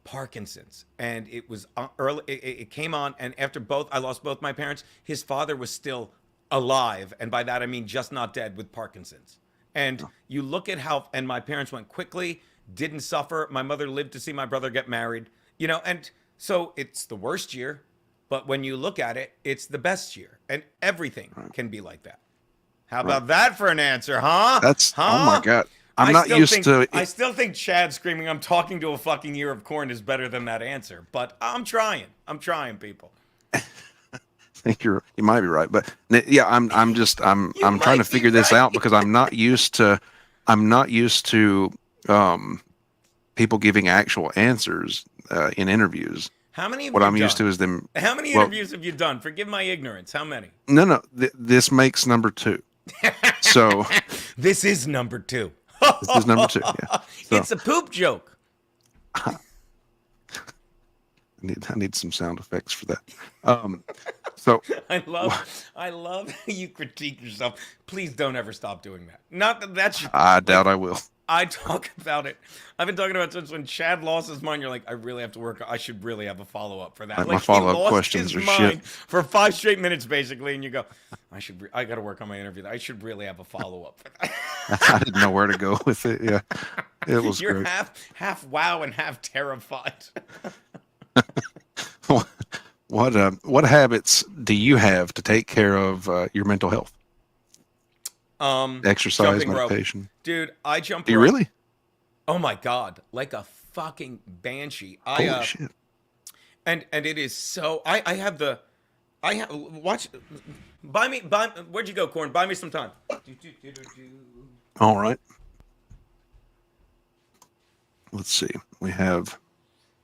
Parkinson's, and it was early. It came on, and after I lost both my parents. His father was still alive, and by that I mean just not dead, with Parkinson's. And you look at and my parents went quickly, didn't suffer. My mother lived to see my brother get married. And so it's the worst year, but when you look at it, it's the best year, and everything can be like that. How about that for an answer, huh? Oh my God. I'm not used to it. I still think Chad screaming, I'm talking to a fucking year of corn is better than that answer, but I'm trying. I'm trying, people. think you might be right, but yeah, I'm trying to might be figure this right. out because I'm not used to people giving actual answers in interviews. How many have What you I'm used done? to is them. How many Well, interviews have you done? Forgive my ignorance. How many? no, this makes number 2. So This is number 2. this is number 2. Yeah. So It's a poop joke. I need some sound effects for that. So I love how you critique yourself. Please don't ever stop doing that. Not that that's I doubt I will. I talk about it. I've been talking about it since when Chad lost his mind. You're like, I really have to work. I should really have a follow up for that. Like, my Like he follow-up lost questions his are mind shit. for 5 straight minutes, basically, and you go, I got to work on my interview. I should really have a follow up for that. I didn't know where to go with it. Yeah, it was You're great. half wow and half terrified. What habits do you have to take care of your mental health? Exercise, Jumping rope. meditation. Dude, I jump Do you rope. really? Oh my god, like a fucking banshee. Holy shit! And it is so. I have watch. Where'd you go, Corn? Buy me some time. All right. Let's see. We have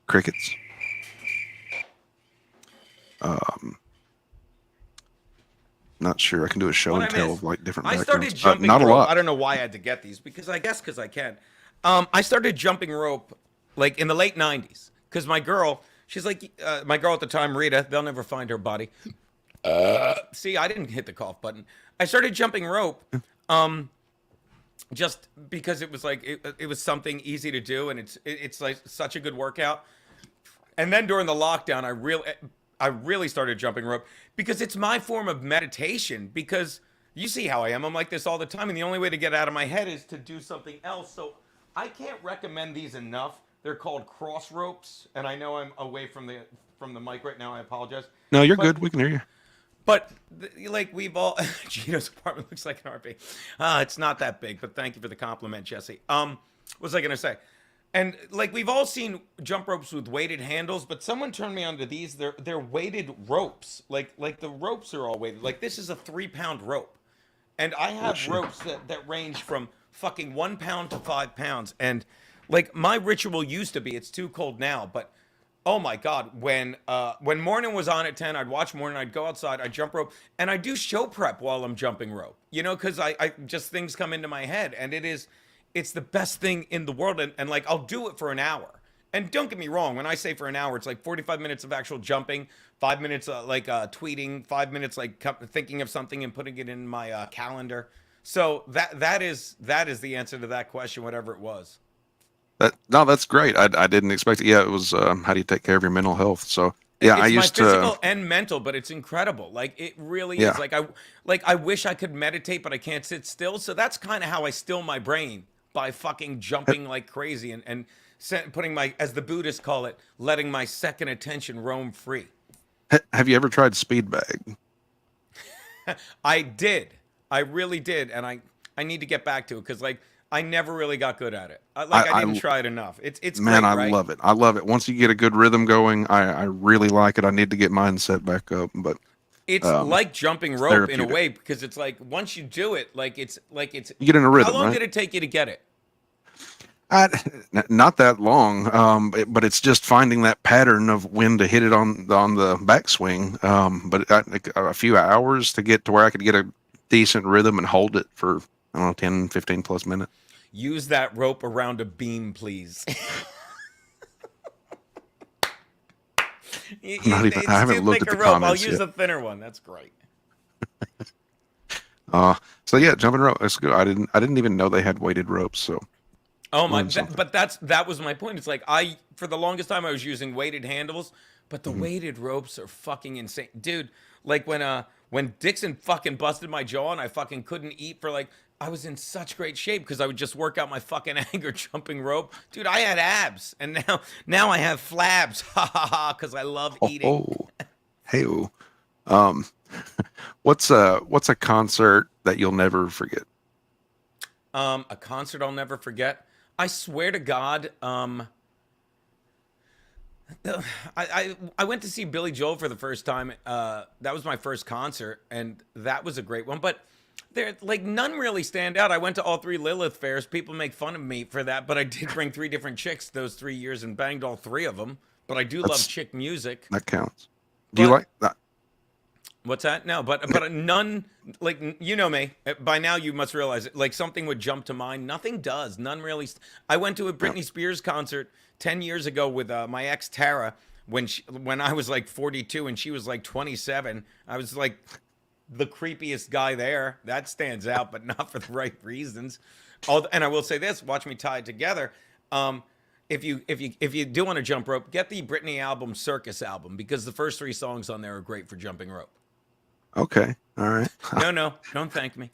crickets. Not sure. I can do a show What and I tell missed? of like different I backgrounds. started jumping not rope. a lot. I don't know why I had to get these because I guess because I can. I started jumping rope like in the late '90s because my girl, she's like my girl at the time, Rita. They'll never find her body. See, I didn't hit the cough button. I started jumping rope, just because it was like it was something easy to do, and it's like such a good workout. And then during the lockdown, I really started jumping rope because it's my form of meditation. Because you see how I am. I'm like this all the time, and the only way to get out of my head is to do something else. So I can't recommend these enough. They're called cross ropes, and I know I'm away from the mic right now. I apologize. No, you're But- good. We can hear you. But like we've all, Gino's apartment looks like an RV. It's not that big, but thank you for the compliment, Jesse. What was I gonna say? And like we've all seen jump ropes with weighted handles, but someone turned me onto these. They're weighted ropes. Like the ropes are all weighted. Like this is a 3-pound rope, and I have ropes that range from fucking 1 pound to 5 pounds. And like my ritual used to be, it's too cold now, but oh my God, when morning was on at 10, I'd watch morning, I'd go outside, I'd jump rope, and I do show prep while I'm jumping rope, you know, because I just things come into my head, and it's the best thing in the world, and like I'll do it for an hour. And don't get me wrong, when I say for an hour, it's like 45 minutes of actual jumping, 5 minutes tweeting, 5 minutes like thinking of something and putting it in my calendar. So that is the answer to that question, whatever it was. No, that's great. I didn't expect it. Yeah, it was. How do you take care of your mental health? So yeah, It's I used my physical to. and mental, but it's incredible. Like it really Yeah. is. Like I wish I could meditate, but I can't sit still. So that's kind of how I still my brain by fucking jumping like crazy and putting my, as the Buddhists call it, letting my second attention roam free. Have you ever tried speed bag? I did. I really did, and I need to get back to it because like I never really got good at it. I didn't try it enough. It's Man, great, I right? love it. I love it. Once you get a good rhythm going, I really like it. I need to get mine set back up, but It's like jumping rope in a therapeutic. way because it's like once you do it, it's you get in a rhythm. How long right? did it take you to get it? Not that long, but it's just finding that pattern of when to hit it on the backswing. But a few hours to get to where I could get a decent rhythm and hold it for, I don't know, 10, 15 plus minutes. Use that rope around a beam, please. I haven't too looked thick at a the rope. comments I'll use yet. a thinner one. That's great. So yeah, jumping rope. That's good. I didn't even know they had weighted ropes. So Oh my! learned something. But that was my point. It's like for the longest time I was using weighted handles, but the weighted ropes are fucking insane, dude. Like when Dixon fucking busted my jaw and I fucking couldn't eat for like. I was in such great shape because I would just work out my fucking anger jumping rope. Dude, I had abs, and now I have flabs. Ha ha ha, because I love eating. Oh, hey, what's a concert that you'll never forget? A concert I'll never forget. I swear to God, I went to see Billy Joel for the first time. That was my first concert, and that was a great one. But there, like, none really stand out. I went to all three Lilith fairs. People make fun of me for that, but I did bring three different chicks those 3 years and banged all three of them. But I do love chick music. That counts. Do you But like that? what's that? No, but none, like, you know me. By now you must realize it. Like, something would jump to mind. Nothing does. None really. I went to a Britney Spears concert 10 years ago with my ex Tara when I was like 42 and she was like 27. I was like the creepiest guy there. That stands out, but not for the right reasons. And I will say this: watch me tie it together. If you do want to jump rope, get the Britney album, Circus album, because the first three songs on there are great for jumping rope. Okay. All right. No, don't thank me.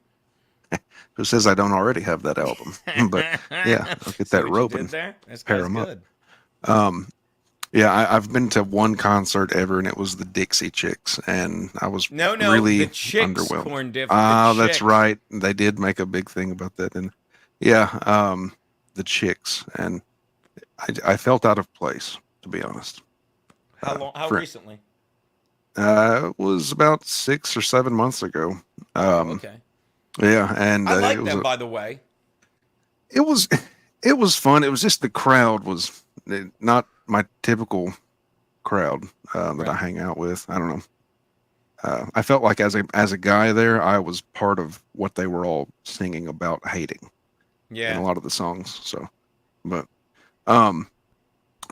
Who says I don't already have that album? But yeah, I'll get that rope and there. That's pair them good. up. Yeah, I've been to one concert ever, and it was the Dixie Chicks, and I was really the Chicks, underwhelmed. CORNdiff. Ah, that's Chicks. right. They did make a big thing about that, and yeah, the Chicks, and I felt out of place, to be honest. How long? How recently? It was about 6 or 7 months ago. Okay. Yeah, and I like them, by the way. It was fun. It was just the crowd was not my typical crowd that I hang out with. I don't know. I felt like as a guy there, I was part of what they were all singing about hating. Yeah. In a lot of the songs. So, but all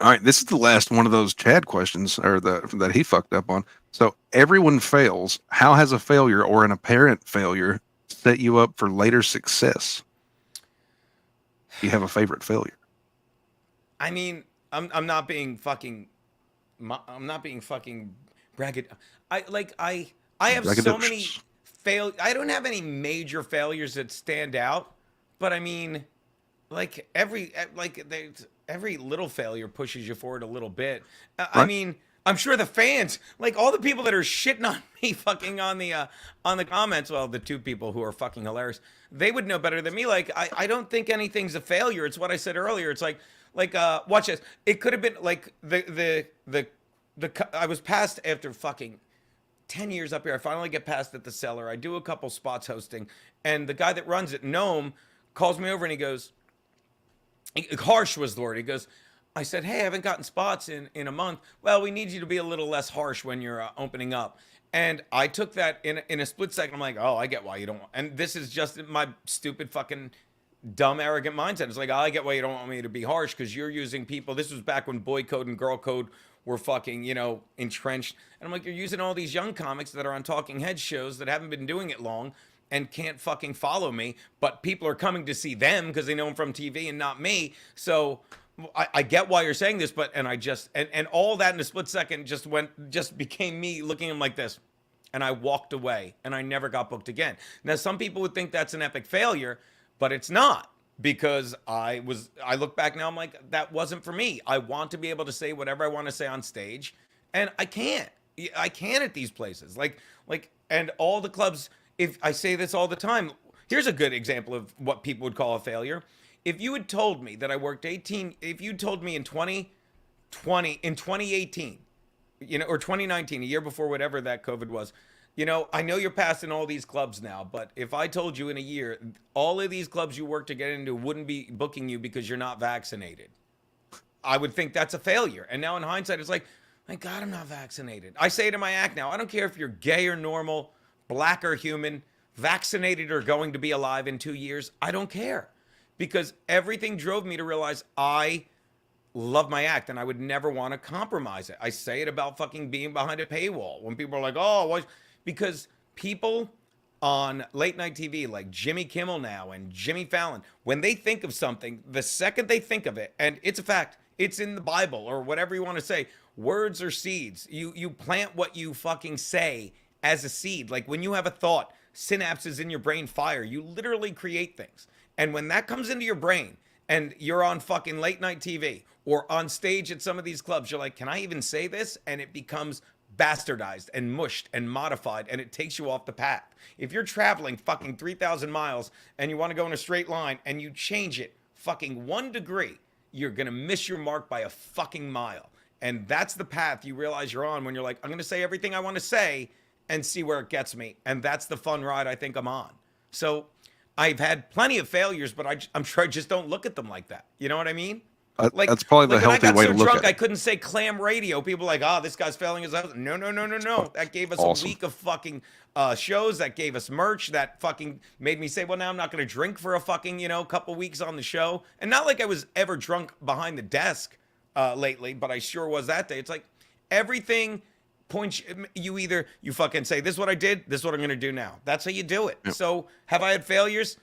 right, this is the last one of those Chad questions, or that he fucked up on. So everyone fails. How has a failure or an apparent failure set you up for later success? Do you have a favorite failure? I mean, I'm not being fucking bragged. I have so many I don't have any major failures that stand out, but I mean, like every little failure pushes you forward a little bit. I mean, I'm sure the fans, like all the people that are shitting on me fucking on the comments, well, the two people who are fucking hilarious, they would know better than me. Like, I don't think anything's a failure. It's what I said earlier. It's like watch this. It could have been like I was passed after fucking 10 years up here. I finally get passed at the Cellar. I do a couple spots hosting, and the guy that runs it, Gnome, calls me over and he goes, harsh was the word. He goes, I said, hey, I haven't gotten spots in a month. Well, we need you to be a little less harsh when you're opening up. And I took that in a split second. I'm like, oh, I get why you don't want. And this is just my stupid fucking dumb, arrogant mindset. It's like, oh, I get why you don't want me to be harsh because you're using people. This was back when boy code and girl code were fucking, entrenched. And I'm like, you're using all these young comics that are on talking head shows that haven't been doing it long and can't fucking follow me, but people are coming to see them because they know them from TV and not me. So I get why you're saying this, but and all that in a split second just became me looking at him like this. And I walked away and I never got booked again. Now, some people would think that's an epic failure, but it's not, because I look back now, I'm like, that wasn't for me. I want to be able to say whatever I want to say on stage, and I can't at these places. And all the clubs, if I say this all the time, here's a good example of what people would call a failure. If you had told me that I worked if you told me in 2018, or 2019, a year before whatever that COVID was, I know you're passing all these clubs now, but if I told you in a year, all of these clubs you work to get into wouldn't be booking you because you're not vaccinated, I would think that's a failure. And now in hindsight, it's like, thank God I'm not vaccinated. I say to my act now, I don't care if you're gay or normal, black or human, vaccinated or going to be alive in 2 years. I don't care, because everything drove me to realize I love my act and I would never want to compromise it. I say it about fucking being behind a paywall when people are like, oh, what? Because people on late night TV like Jimmy Kimmel now and Jimmy Fallon, when they think of something, the second they think of it, and it's a fact, it's in the Bible or whatever you want to say, words are seeds. You plant what you fucking say as a seed. Like when you have a thought, synapses in your brain fire. You literally create things. And when that comes into your brain and you're on fucking late night TV or on stage at some of these clubs, you're like, can I even say this? And it becomes bastardized and mushed and modified, and it takes you off the path. If you're traveling fucking 3,000 miles and you want to go in a straight line and you change it fucking 1 degree, you're going to miss your mark by a fucking mile. And that's the path you realize you're on when you're like, I'm going to say everything I want to say and see where it gets me. And that's the fun ride I think I'm on. So I've had plenty of failures, but I'm sure I just don't look at them like that. You know what I mean? That's probably the Like when I healthy got way so to look drunk, at I it. couldn't say clam radio. People were like, oh, this guy's failing his husband. No, no, no, no, no. That gave us Awesome. a week of fucking shows. That gave us merch. That fucking made me say, well, now I'm not going to drink for a fucking, couple weeks on the show. And not like I was ever drunk behind the desk lately, but I sure was that day. It's like everything points, you fucking say, this is what I did. This is what I'm going to do now. That's how you do it. Yep. So have I had failures?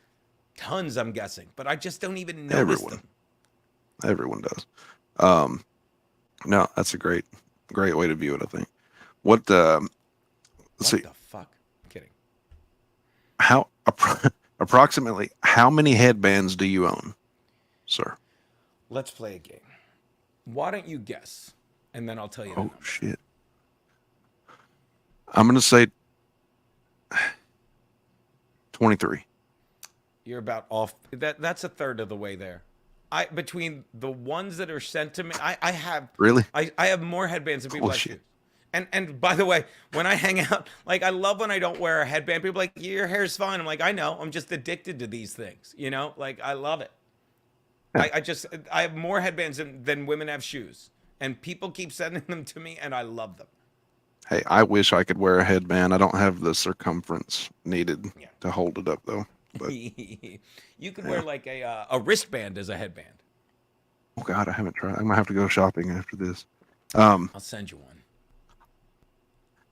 Tons, I'm guessing, but I just don't even notice them. Everyone does. No, that's a great way to view it, I think. Let's see. What the fuck? I'm kidding. How approximately how many headbands do you own, sir? Let's play a game. Why don't you guess? And then I'll tell you. Oh, shit. I'm going to say 23. You're about off. That's a third of the way there. Between the ones that are sent to me, I have Really? I have more headbands than people Oh, have shit. shoes. And by the way, when I hang out, like I love when I don't wear a headband. People are like, your hair's fine. I'm like, I know. I'm just addicted to these things. Like I love it. Yeah. I have more headbands than women have shoes. And people keep sending them to me and I love them. Hey, I wish I could wear a headband. I don't have the circumference needed to hold it up, though. But You could wear like a wristband as a headband. oh God, I haven't tried. I'm gonna have to go shopping after this. I'll send you one.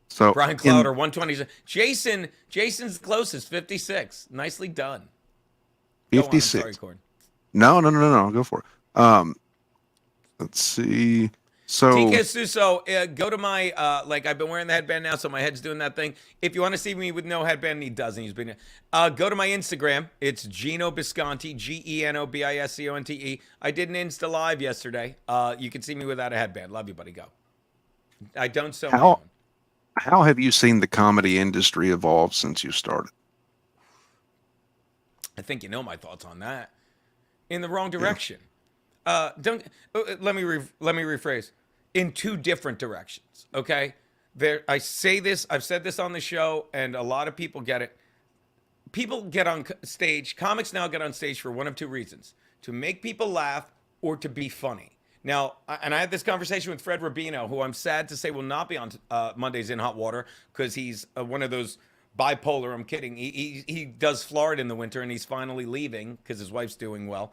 So Brian Clowder, 120. Jason's the closest, 56. Nicely done. Go on, I'm 56. sorry, Cord. No. Go for it. Let's see. So TK Suso, go to my I've been wearing the headband now, so my head's doing that thing. If you want to see me with no headband, he doesn't. He's been go to my Instagram. It's Geno Bisconte, GenoBisconte. I did an Insta Live yesterday. You can see me without a headband. Love you, buddy. Go. I don't sew my own. how have you seen the comedy industry evolve since you started? I think you know my thoughts on that. In the wrong direction. Let me rephrase. In two different directions. Okay. I say this. I've said this on the show, and a lot of people get it. People get on stage. Comics now get on stage for one of two reasons: to make people laugh or to be funny. Now, and I had this conversation with Fred Rubino, who I'm sad to say will not be on Mondays in Hot Water because he's one of those bipolar. I'm kidding. He does Florida in the winter, and he's finally leaving because his wife's doing well.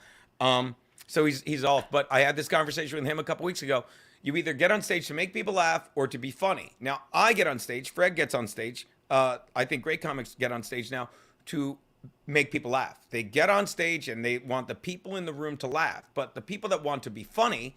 So he's off. But I had this conversation with him a couple weeks ago. You either get on stage to make people laugh or to be funny. Now, I get on stage. Fred gets on stage. I think great comics get on stage now to make people laugh. They get on stage and they want the people in the room to laugh. But the people that want to be funny,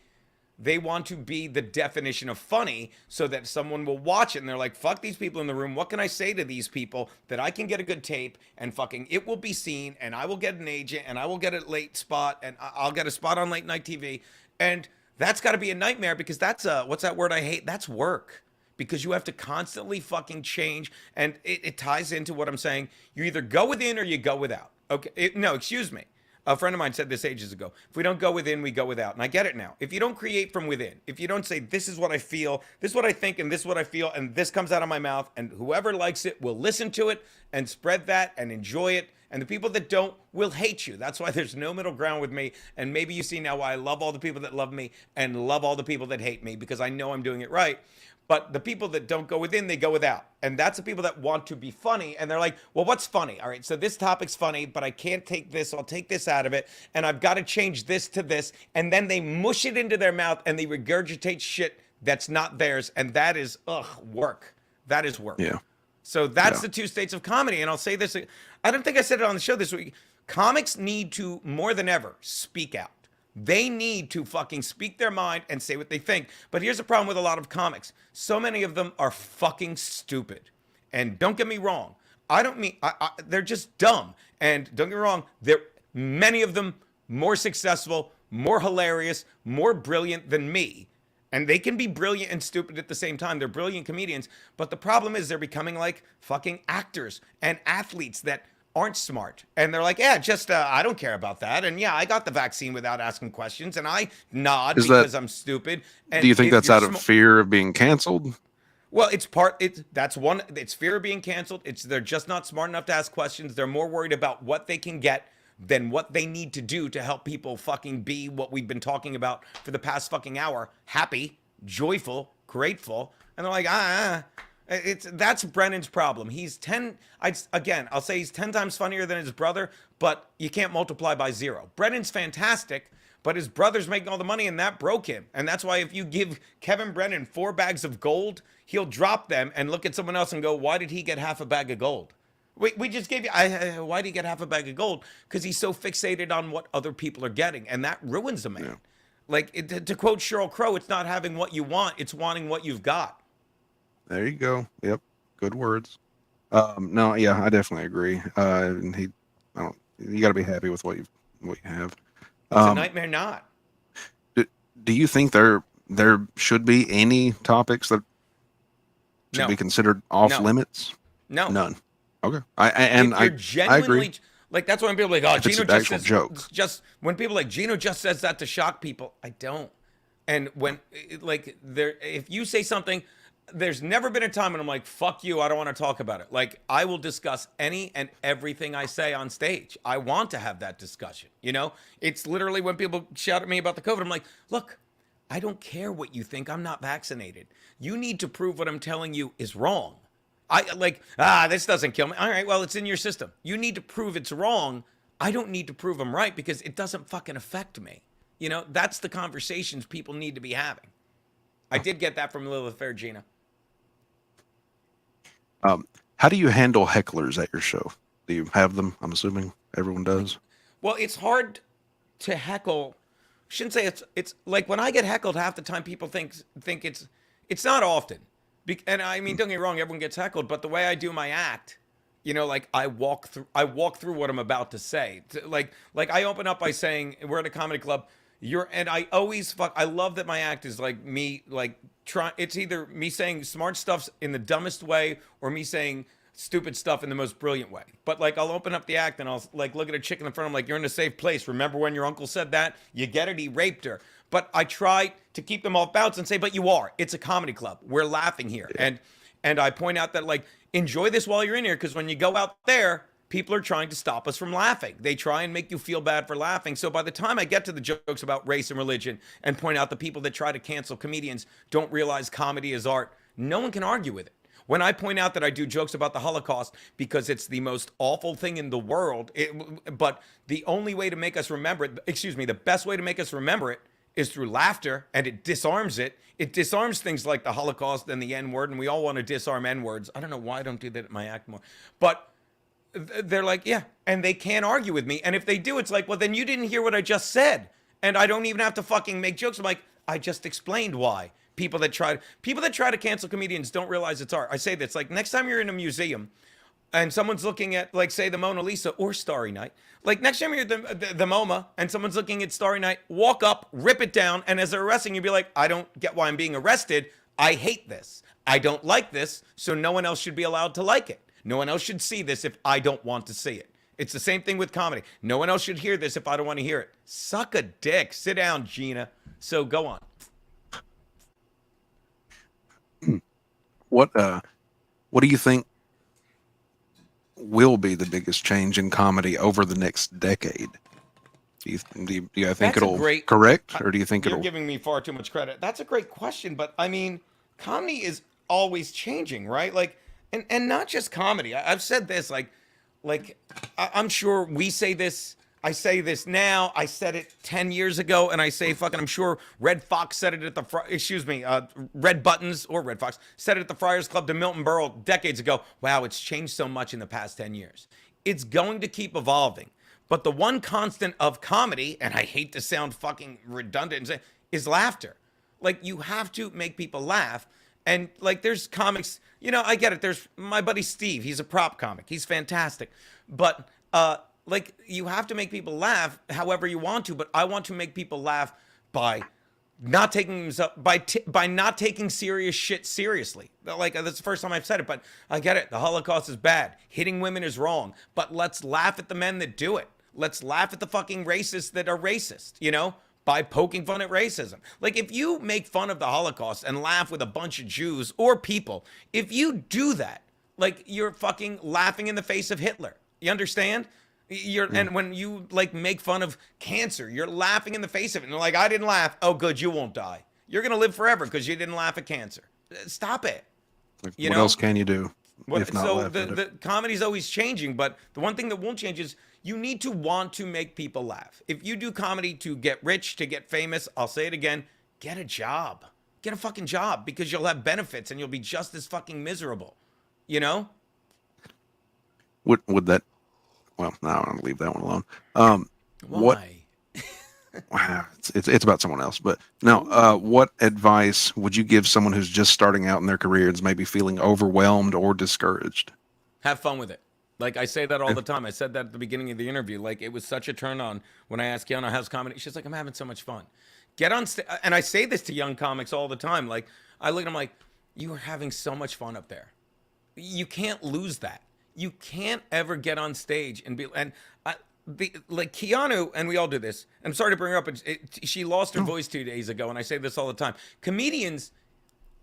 they want to be the definition of funny so that someone will watch it and they're like, fuck these people in the room. What can I say to these people that I can get a good tape and fucking it will be seen and I will get an agent and I will get a late spot and I'll get a spot on late night TV. And that's got to be a nightmare because that's what's that word I hate? That's work. Because you have to constantly fucking change. And it ties into what I'm saying. You either go within or you go without. Okay. No, excuse me. A friend of mine said this ages ago. If we don't go within, we go without. And I get it now. If you don't create from within, if you don't say, this is what I feel, this is what I think, and this is what I feel, and this comes out of my mouth, and whoever likes it will listen to it and spread that and enjoy it. And the people that don't will hate you. That's why there's no middle ground with me. And maybe you see now why I love all the people that love me and love all the people that hate me because I know I'm doing it right. But the people that don't go within, they go without. And that's the people that want to be funny. And they're like, well, what's funny? All right, so this topic's funny, but I can't take this. So I'll take this out of it. And I've got to change this to this. And then they mush it into their mouth and they regurgitate shit that's not theirs. And that is, work. That is work. Yeah. So that's the two states of comedy. And I'll say this, I don't think I said it on the show this week. Comics need to, more than ever, speak out. They need to fucking speak their mind and say what they think. But here's the problem with a lot of comics. So many of them are fucking stupid. And don't get me wrong. I don't mean, they're just dumb. And don't get me wrong, many of them more successful, more hilarious, more brilliant than me. And they can be brilliant and stupid at the same time. They're brilliant comedians. But the problem is they're becoming like fucking actors and athletes that aren't smart. And they're like, yeah, just, I don't care about that. And yeah, I got the vaccine without asking questions. And I nod Is that, because I'm stupid. do And you think if that's you're out of fear of being canceled? well, that's one, it's fear of being canceled. They're just not smart enough to ask questions. They're more worried about what they can get than what they need to do to help people fucking be what we've been talking about for the past fucking hour. Happy, joyful, grateful. And they're like, that's Brennan's problem. He's 10, I'll say he's 10 times funnier than his brother, but you can't multiply by 0. Brennan's fantastic, but his brother's making all the money and that broke him. And that's why if you give Kevin Brennan 4 bags of gold, he'll drop them and look at someone else and go, why did he get half a bag of gold? We just gave you, why did he get half a bag of gold? Because he's so fixated on what other people are getting. And that ruins a man. Yeah. Like, to quote Sheryl Crow, it's not having what you want, it's wanting what you've got. There you go. Yep. Good words. No, yeah, I definitely agree. And you got to be happy with what you have. It's a nightmare not. Do you think there should be any topics that should be considered off limits? No. None. Okay. I agree. Like, that's when people are like, oh, Gino just says joke. Just when people are like, Gino just says that to shock people. I don't. And when, like, if you say something, there's never been a time when I'm like, fuck you, I don't want to talk about it. Like, I will discuss any and everything I say on stage. I want to have that discussion, you know? It's literally when people shout at me about the COVID, I'm like, look, I don't care what you think. I'm not vaccinated. You need to prove what I'm telling you is wrong. This doesn't kill me. All right, well, it's in your system. You need to prove it's wrong. I don't need to prove I'm right because it doesn't fucking affect me. You know, that's the conversations people need to be having. I did get that from Lilith Fair, Gina. How do you handle hecklers at your show? Do you have them? I'm assuming everyone does. Well, it's hard to heckle. I shouldn't say it's like when I get heckled, half the time people think it's not often. And I mean, don't get me wrong, everyone gets heckled, but the way I do my act, you know, like I walk through what I'm about to say. Like I open up by saying, we're at a comedy club. I love that my act is like me, like it's either me saying smart stuff in the dumbest way or me saying stupid stuff in the most brilliant way. But like, I'll open up the act and I'll like look at a chick in the front. I'm like, you're in a safe place. Remember when your uncle said that? You get it? He raped her. But I try to keep them off balance and say, but you are. It's a comedy club. We're laughing here. And I point out that, like, enjoy this while you're in here, because when you go out there, people are trying to stop us from laughing. They try and make you feel bad for laughing. So by the time I get to the jokes about race and religion and point out the people that try to cancel comedians don't realize comedy is art, no one can argue with it. When I point out that I do jokes about the Holocaust because it's the most awful thing in the world, but the only way to make us remember it, the best way to make us remember it is through laughter, and it disarms it. It disarms things like the Holocaust and the N-word, and we all want to disarm N-words. I don't know why I don't do that at my act more. But they're like, yeah, and they can't argue with me. And if they do, it's like, well, then you didn't hear what I just said. And I don't even have to fucking make jokes. I'm like, I just explained why. People that try to cancel comedians don't realize it's art. I say this, like, next time you're in a museum and someone's looking at, like, say, the Mona Lisa or Starry Night, like, next time you're at the MoMA and someone's looking at Starry Night, walk up, rip it down, and as they're arresting you, be like, I don't get why I'm being arrested. I hate this. I don't like this, so no one else should be allowed to like it. No one else should see this if I don't want to see it. It's the same thing with comedy. No one else should hear this if I don't want to hear it. Suck a dick. Sit down, Gina. So go on. What do you think will be the biggest change in comedy over the next decade? Do you think it'll correct, or do you think you're giving me far too much credit? That's a great question, but I mean, comedy is always changing, right? Like, and not just comedy. I've said this, like I'm sure we say this. I say this now. I said it 10 years ago, and I say fucking, I'm sure Red Fox said it at the, Red Buttons or Red Fox said it at the Friars Club to Milton Berle decades ago. Wow, it's changed so much in the past 10 years. It's going to keep evolving. But the one constant of comedy, and I hate to sound fucking redundant and say, is laughter. Like, you have to make people laugh. And like, there's comics, you know, I get it. There's my buddy Steve. He's a prop comic. He's fantastic. But, like, you have to make people laugh however you want to, but I want to make people laugh by not taking himself by not taking serious shit seriously. Like, that's the first time I've said it, but I get it. The Holocaust is bad. Hitting women is wrong. But let's laugh at the men that do it. Let's laugh at the fucking racists that are racist, you know, by poking fun at racism. Like, if you make fun of the Holocaust and laugh with a bunch of Jews or people, if you do that, like, you're fucking laughing in the face of Hitler. You understand? And when you like make fun of cancer, you're laughing in the face of it. And like, I didn't laugh. Oh, good, you won't die. You're gonna live forever because you didn't laugh at cancer. Stop it. Like, what else can you do if not so laugh at it? the comedy's always changing, but the one thing that won't change is you need to want to make people laugh. If you do comedy to get rich, to get famous, I'll say it again, get a job. Get a fucking job, because you'll have benefits and you'll be just as fucking miserable. You know? Would that? Well, no, I'm gonna leave that one alone. Why? Wow, it's about someone else. But now, what advice would you give someone who's just starting out in their career and is maybe feeling overwhelmed or discouraged? Have fun with it. Like, I say that all the time. I said that at the beginning of the interview. Like, it was such a turn on when I asked Kiana how's comedy. She's like, I'm having so much fun. Get on stage. And I say this to young comics all the time. Like, I look at them like, you are having so much fun up there. You can't lose that. You can't ever get on stage and be like Keanu, and we all do this. I'm sorry to bring her up, but she lost her voice 2 days ago, and I say this all the time. Comedians,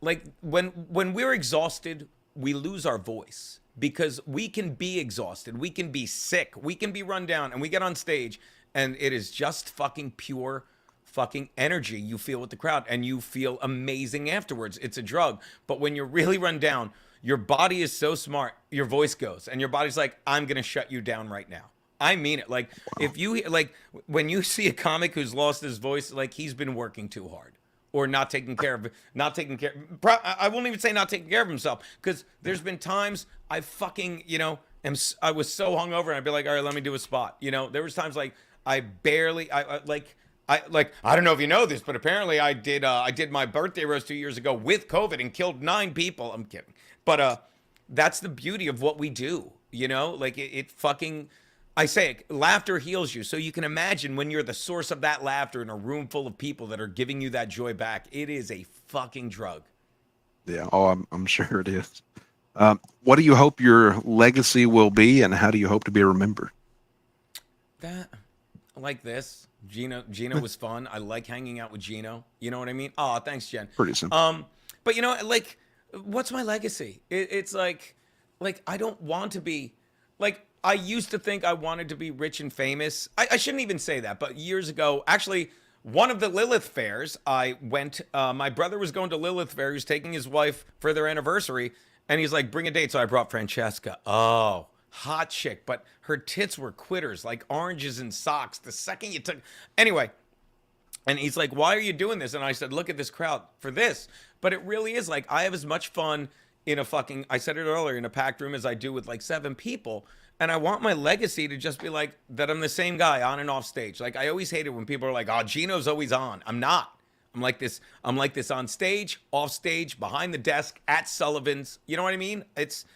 like, when we're exhausted, we lose our voice because we can be exhausted, we can be sick, we can be run down, and we get on stage, and it is just fucking pure fucking energy you feel with the crowd, and you feel amazing afterwards. It's a drug. But when you're really run down, your body is so smart, your voice goes, and your body's like, I'm gonna shut you down right now. I mean it. Like, if you, like, when you see a comic who's lost his voice, like, he's been working too hard or not taking care of, I won't even say not taking care of himself, because there's been times I fucking, you know, I was so hungover and I'd be like, all right, let me do a spot. You know, there was times like I don't know if you know this, but apparently I did my birthday roast 2 years ago with COVID and killed 9 people. I'm kidding. But that's the beauty of what we do, you know? Like, it fucking, I say it, laughter heals you. So you can imagine when you're the source of that laughter in a room full of people that are giving you that joy back, it is a fucking drug. Yeah, I'm sure it is. What do you hope your legacy will be, and how do you hope to be remembered? That, like this. Gino was fun. I like hanging out with Gino. You know what I mean? Oh, thanks, Jen. Pretty simple. But you know, like, what's my legacy? It's like I don't want to be, like, I used to think I wanted to be rich and famous. I shouldn't even say that, but years ago, actually, one of the Lilith fairs I went, my brother was going to Lilith fair. He was taking his wife for their anniversary, and he's like, bring a date. So I brought Francesca. Oh, hot chick, but her tits were quitters, like oranges and socks. The second you took, anyway. And he's like, why are you doing this? And I said, look at this crowd for this. But it really is like, I have as much fun in a fucking, I said it earlier, in a packed room as I do with like 7 people. And I want my legacy to just be like that. I'm the same guy on and off stage. Like, I always hated when people are like, oh, Gino's always on. I'm not. I'm like this on stage, off stage, behind the desk, at Sullivan's. You know what I mean?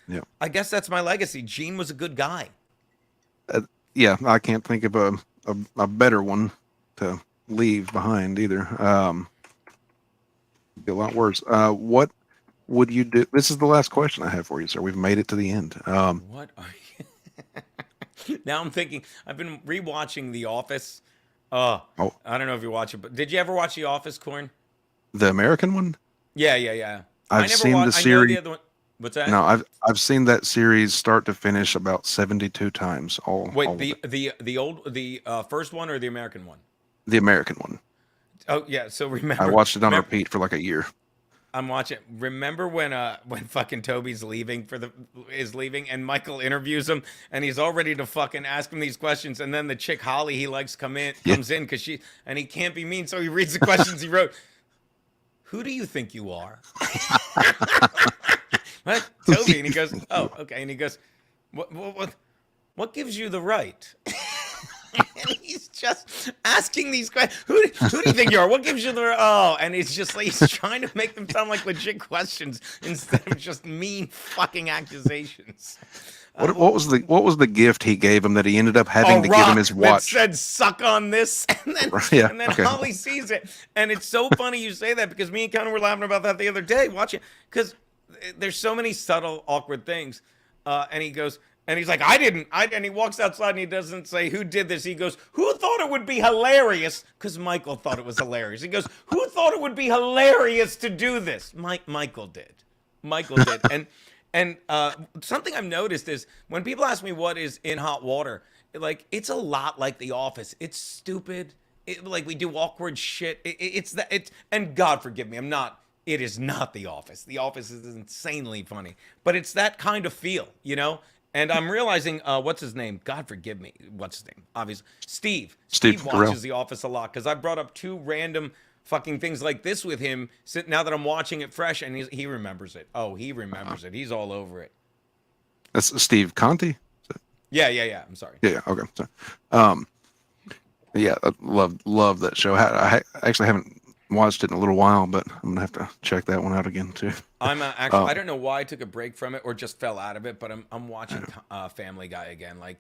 Yeah. I guess that's my legacy. Gene was a good guy. Yeah, I can't think of a better one to leave behind either. Be a lot worse. What would you do? This is the last question I have for you, sir. We've made it to the end. What are you? Now I'm thinking, I've been rewatching The Office. I don't know if you watch it, but did you ever watch The Office, Corn? The American one? Yeah. I've seen the series. The other one. What's that? No, I've seen that series start to finish about 72 times. The first one or the American one? The American one. Oh yeah. So remember, I watched it on repeat for like a year. I'm watching. Remember when fucking Toby's leaving and Michael interviews him and he's all ready to fucking ask him these questions, and then the chick Holly he likes comes in because he can't be mean, so he reads the questions he wrote. Who do you think you are? What? Toby, and he goes, oh, okay, and he goes, what gives you the right? And he's just asking these questions. Who do you think you are? What gives you the... Oh, and it's just like he's trying to make them sound like legit questions instead of just mean fucking accusations. What was the gift he gave him that he ended up having A to give him rock his that watch? said "suck on this," Yeah, and then okay. Holly sees it, and it's so funny you say that because me and Connor were laughing about that the other day watching because there's so many subtle awkward things, and he goes. And he's like, I didn't. And he walks outside and he doesn't say who did this. He goes, who thought it would be hilarious? Because Michael thought it was hilarious. He goes, who thought it would be hilarious to do this? Michael did. Michael did. And something I've noticed is when people ask me what is in hot water, like it's a lot like The Office. It's stupid. Like we do awkward shit. It's that. And God forgive me, I'm not. It is not The Office. The Office is insanely funny, but it's that kind of feel, you know. And I'm realizing, what's his name? God forgive me. What's his name? Obviously, Steve. Steve Carell. watches The Office a lot because I brought up two random fucking things like this with him. Now that I'm watching it fresh, and he remembers it. Oh, he remembers it. He's all over it. That's Steve Conti. Yeah. I'm sorry. Yeah. Okay. So, yeah, I love that show. I actually haven't watched it in a little while, but I'm gonna have to check that one out again too. I'm actually I don't know why I took a break from it or just fell out of it, but I'm watching Family Guy again. Like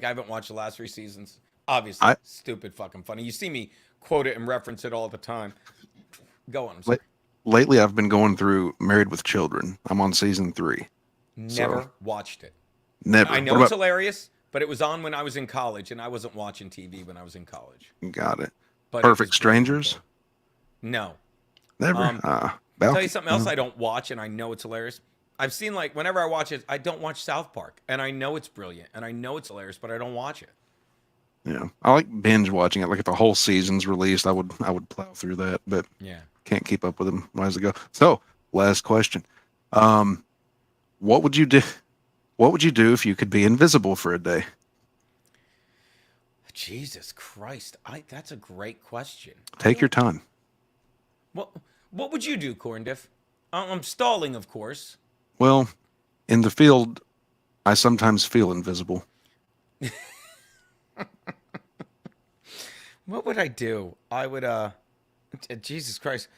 I haven't watched the last 3 seasons. Obviously, stupid fucking funny. You see me quote it and reference it all the time. Go on. I'm sorry. Lately, I've been going through Married with Children. I'm on season 3. Never watched it. Never. I know it's hilarious, but it was on when I was in college, and I wasn't watching TV when I was in college. Got it. But Perfect Strangers. No. Never. I'll tell you something else I don't watch, and I know it's hilarious. I've seen, like, whenever I watch it, I don't watch South Park, and I know it's brilliant, and I know it's hilarious, but I don't watch it. Yeah, I like binge watching it. Like if a whole season's released, I would plow through that, but Yeah. can't keep up with them as they go. So, last question: what would you do? What would you do if you could be invisible for a day? Jesus Christ, that's a great question. Take your time. What would you do, CORNdiff? I'm stalling, of course. Well, in the field, I sometimes feel invisible. What would I do? I would Jesus Christ.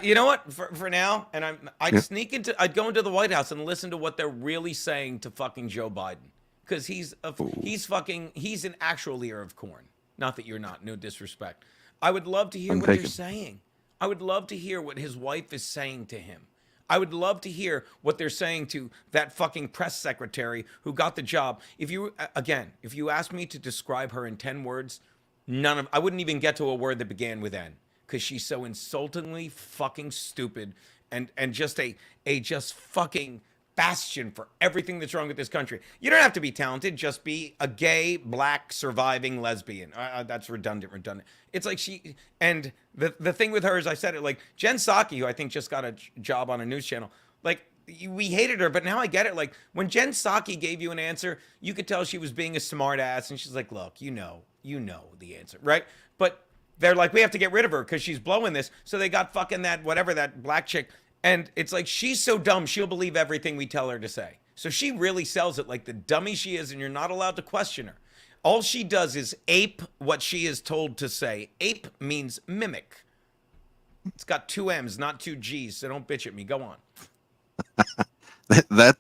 You know what? For now, and I'd go into the White House and listen to what they're really saying to fucking Joe Biden, because he's an actual leader of corn. Not that you're not. No disrespect. I would love to hear what they're saying. I would love to hear what his wife is saying to him. I would love to hear what they're saying to that fucking press secretary who got the job. If you asked me to describe her in 10 words, I wouldn't even get to a word that began with N, because she's so insultingly fucking stupid and just a just fucking bastion for everything that's wrong with this country. You don't have to be talented, just be a gay, black, surviving lesbian. That's redundant. It's like and the thing with her is, I said it, like Jen Psaki, who I think just got a job on a news channel, like we hated her, but now I get it. Like when Jen Psaki gave you an answer, you could tell she was being a smart ass, and she's like, look, you know the answer, right? But they're like, we have to get rid of her because she's blowing this. So they got fucking that black chick. And it's like, she's so dumb, she'll believe everything we tell her to say. So she really sells it like the dummy she is, and you're not allowed to question her. All she does is ape what she is told to say. Ape means mimic. It's got 2 M's, not 2 G's, so don't bitch at me. Go on.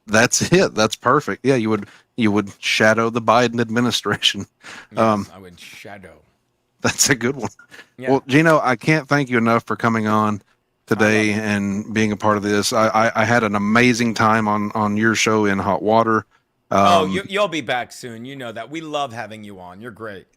That's it. That's perfect. Yeah, you would shadow the Biden administration. Yes, I would shadow. That's a good one. Yeah. Well, Gino, I can't thank you enough for coming on today and being a part of this. I had an amazing time on your show in hot water. You'll be back soon. You know that. We love having you on. You're great.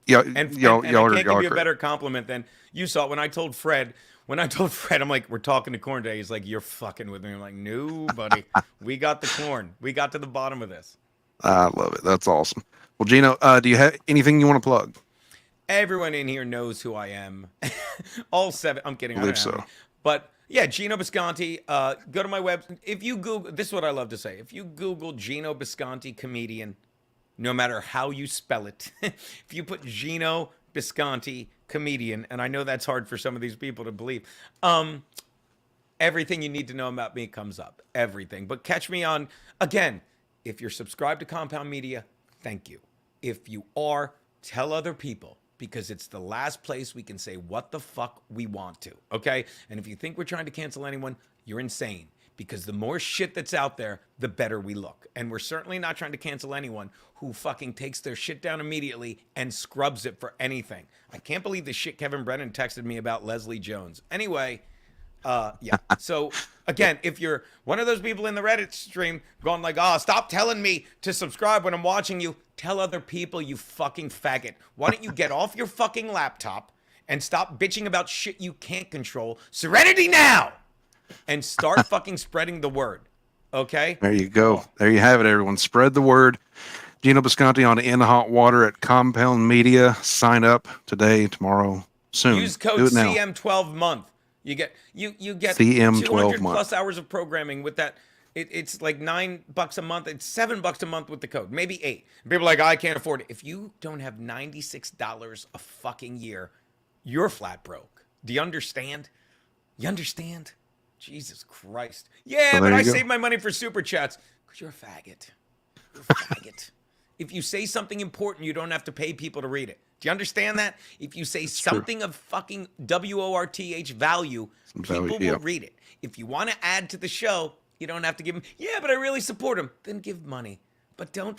Yeah, And I can't give you a better compliment than you saw it when I told Fred. I'm like, we're talking to Corn Day. He's like, you're fucking with me. I'm like, no, buddy. We got the corn. We got to the bottom of this. I love it. That's awesome. Well, Gino, do you have anything you want to plug? Everyone in here knows who I am. All 7. I'm kidding. I believe so. But yeah, Geno Bisconte. Go to my website. If you Google, this is what I love to say. If you Google Geno Bisconte comedian, no matter how you spell it, if you put Geno Bisconte comedian, and I know that's hard for some of these people to believe, everything you need to know about me comes up. Everything. But catch me on, again, if you're subscribed to Compound Media, thank you. If you are, tell other people, because it's the last place we can say what the fuck we want to, okay? And if you think we're trying to cancel anyone, you're insane, because the more shit that's out there, the better we look. And we're certainly not trying to cancel anyone who fucking takes their shit down immediately and scrubs it for anything. I can't believe the shit Kevin Brennan texted me about Leslie Jones. Anyway, yeah. So again, if you're one of those people in the Reddit stream going like, oh, stop telling me to subscribe when I'm watching you, tell other people, you fucking faggot. Why don't you get off your fucking laptop and stop bitching about shit you can't control? Serenity now! And start fucking spreading the word. Okay? There you go. There you have it, everyone. Spread the word. Geno Bisconte on In Hot Water at Compound Media. Sign up today, tomorrow, soon. Use code Do it now. CM12month. You get CM12 200 month. plus hours of programming with that. It's like $9 a month. It's $7 a month with the code, maybe 8. People are like, I can't afford it. If you don't have $96 a fucking year, you're flat broke. Do you understand? You understand? Jesus Christ. Yeah, So but I go. save my money for super chats because you're a faggot. You're a faggot. If you say something important, you don't have to pay people to read it. Do you understand that? If you say something of fucking WORTH value, people will read it. If you want to add to the show, you don't have to give them, yeah, but I really support them. Then give money. But don't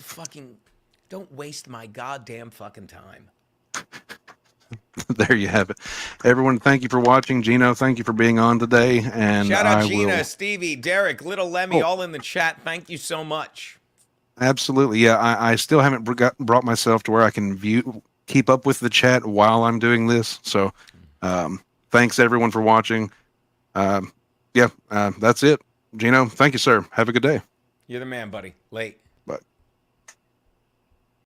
waste my goddamn fucking time. There you have it. Everyone, thank you for watching. Geno, thank you for being on today. And Shout out I Gina, will... Stevie, Derek, Little Lemmy, all in the chat. Thank you so much. Absolutely. Yeah, I still haven't brought myself to where I can keep up with the chat while I'm doing this. So thanks, everyone, for watching. That's it. Geno, thank you, sir. Have a good day. You're the man, buddy. Late.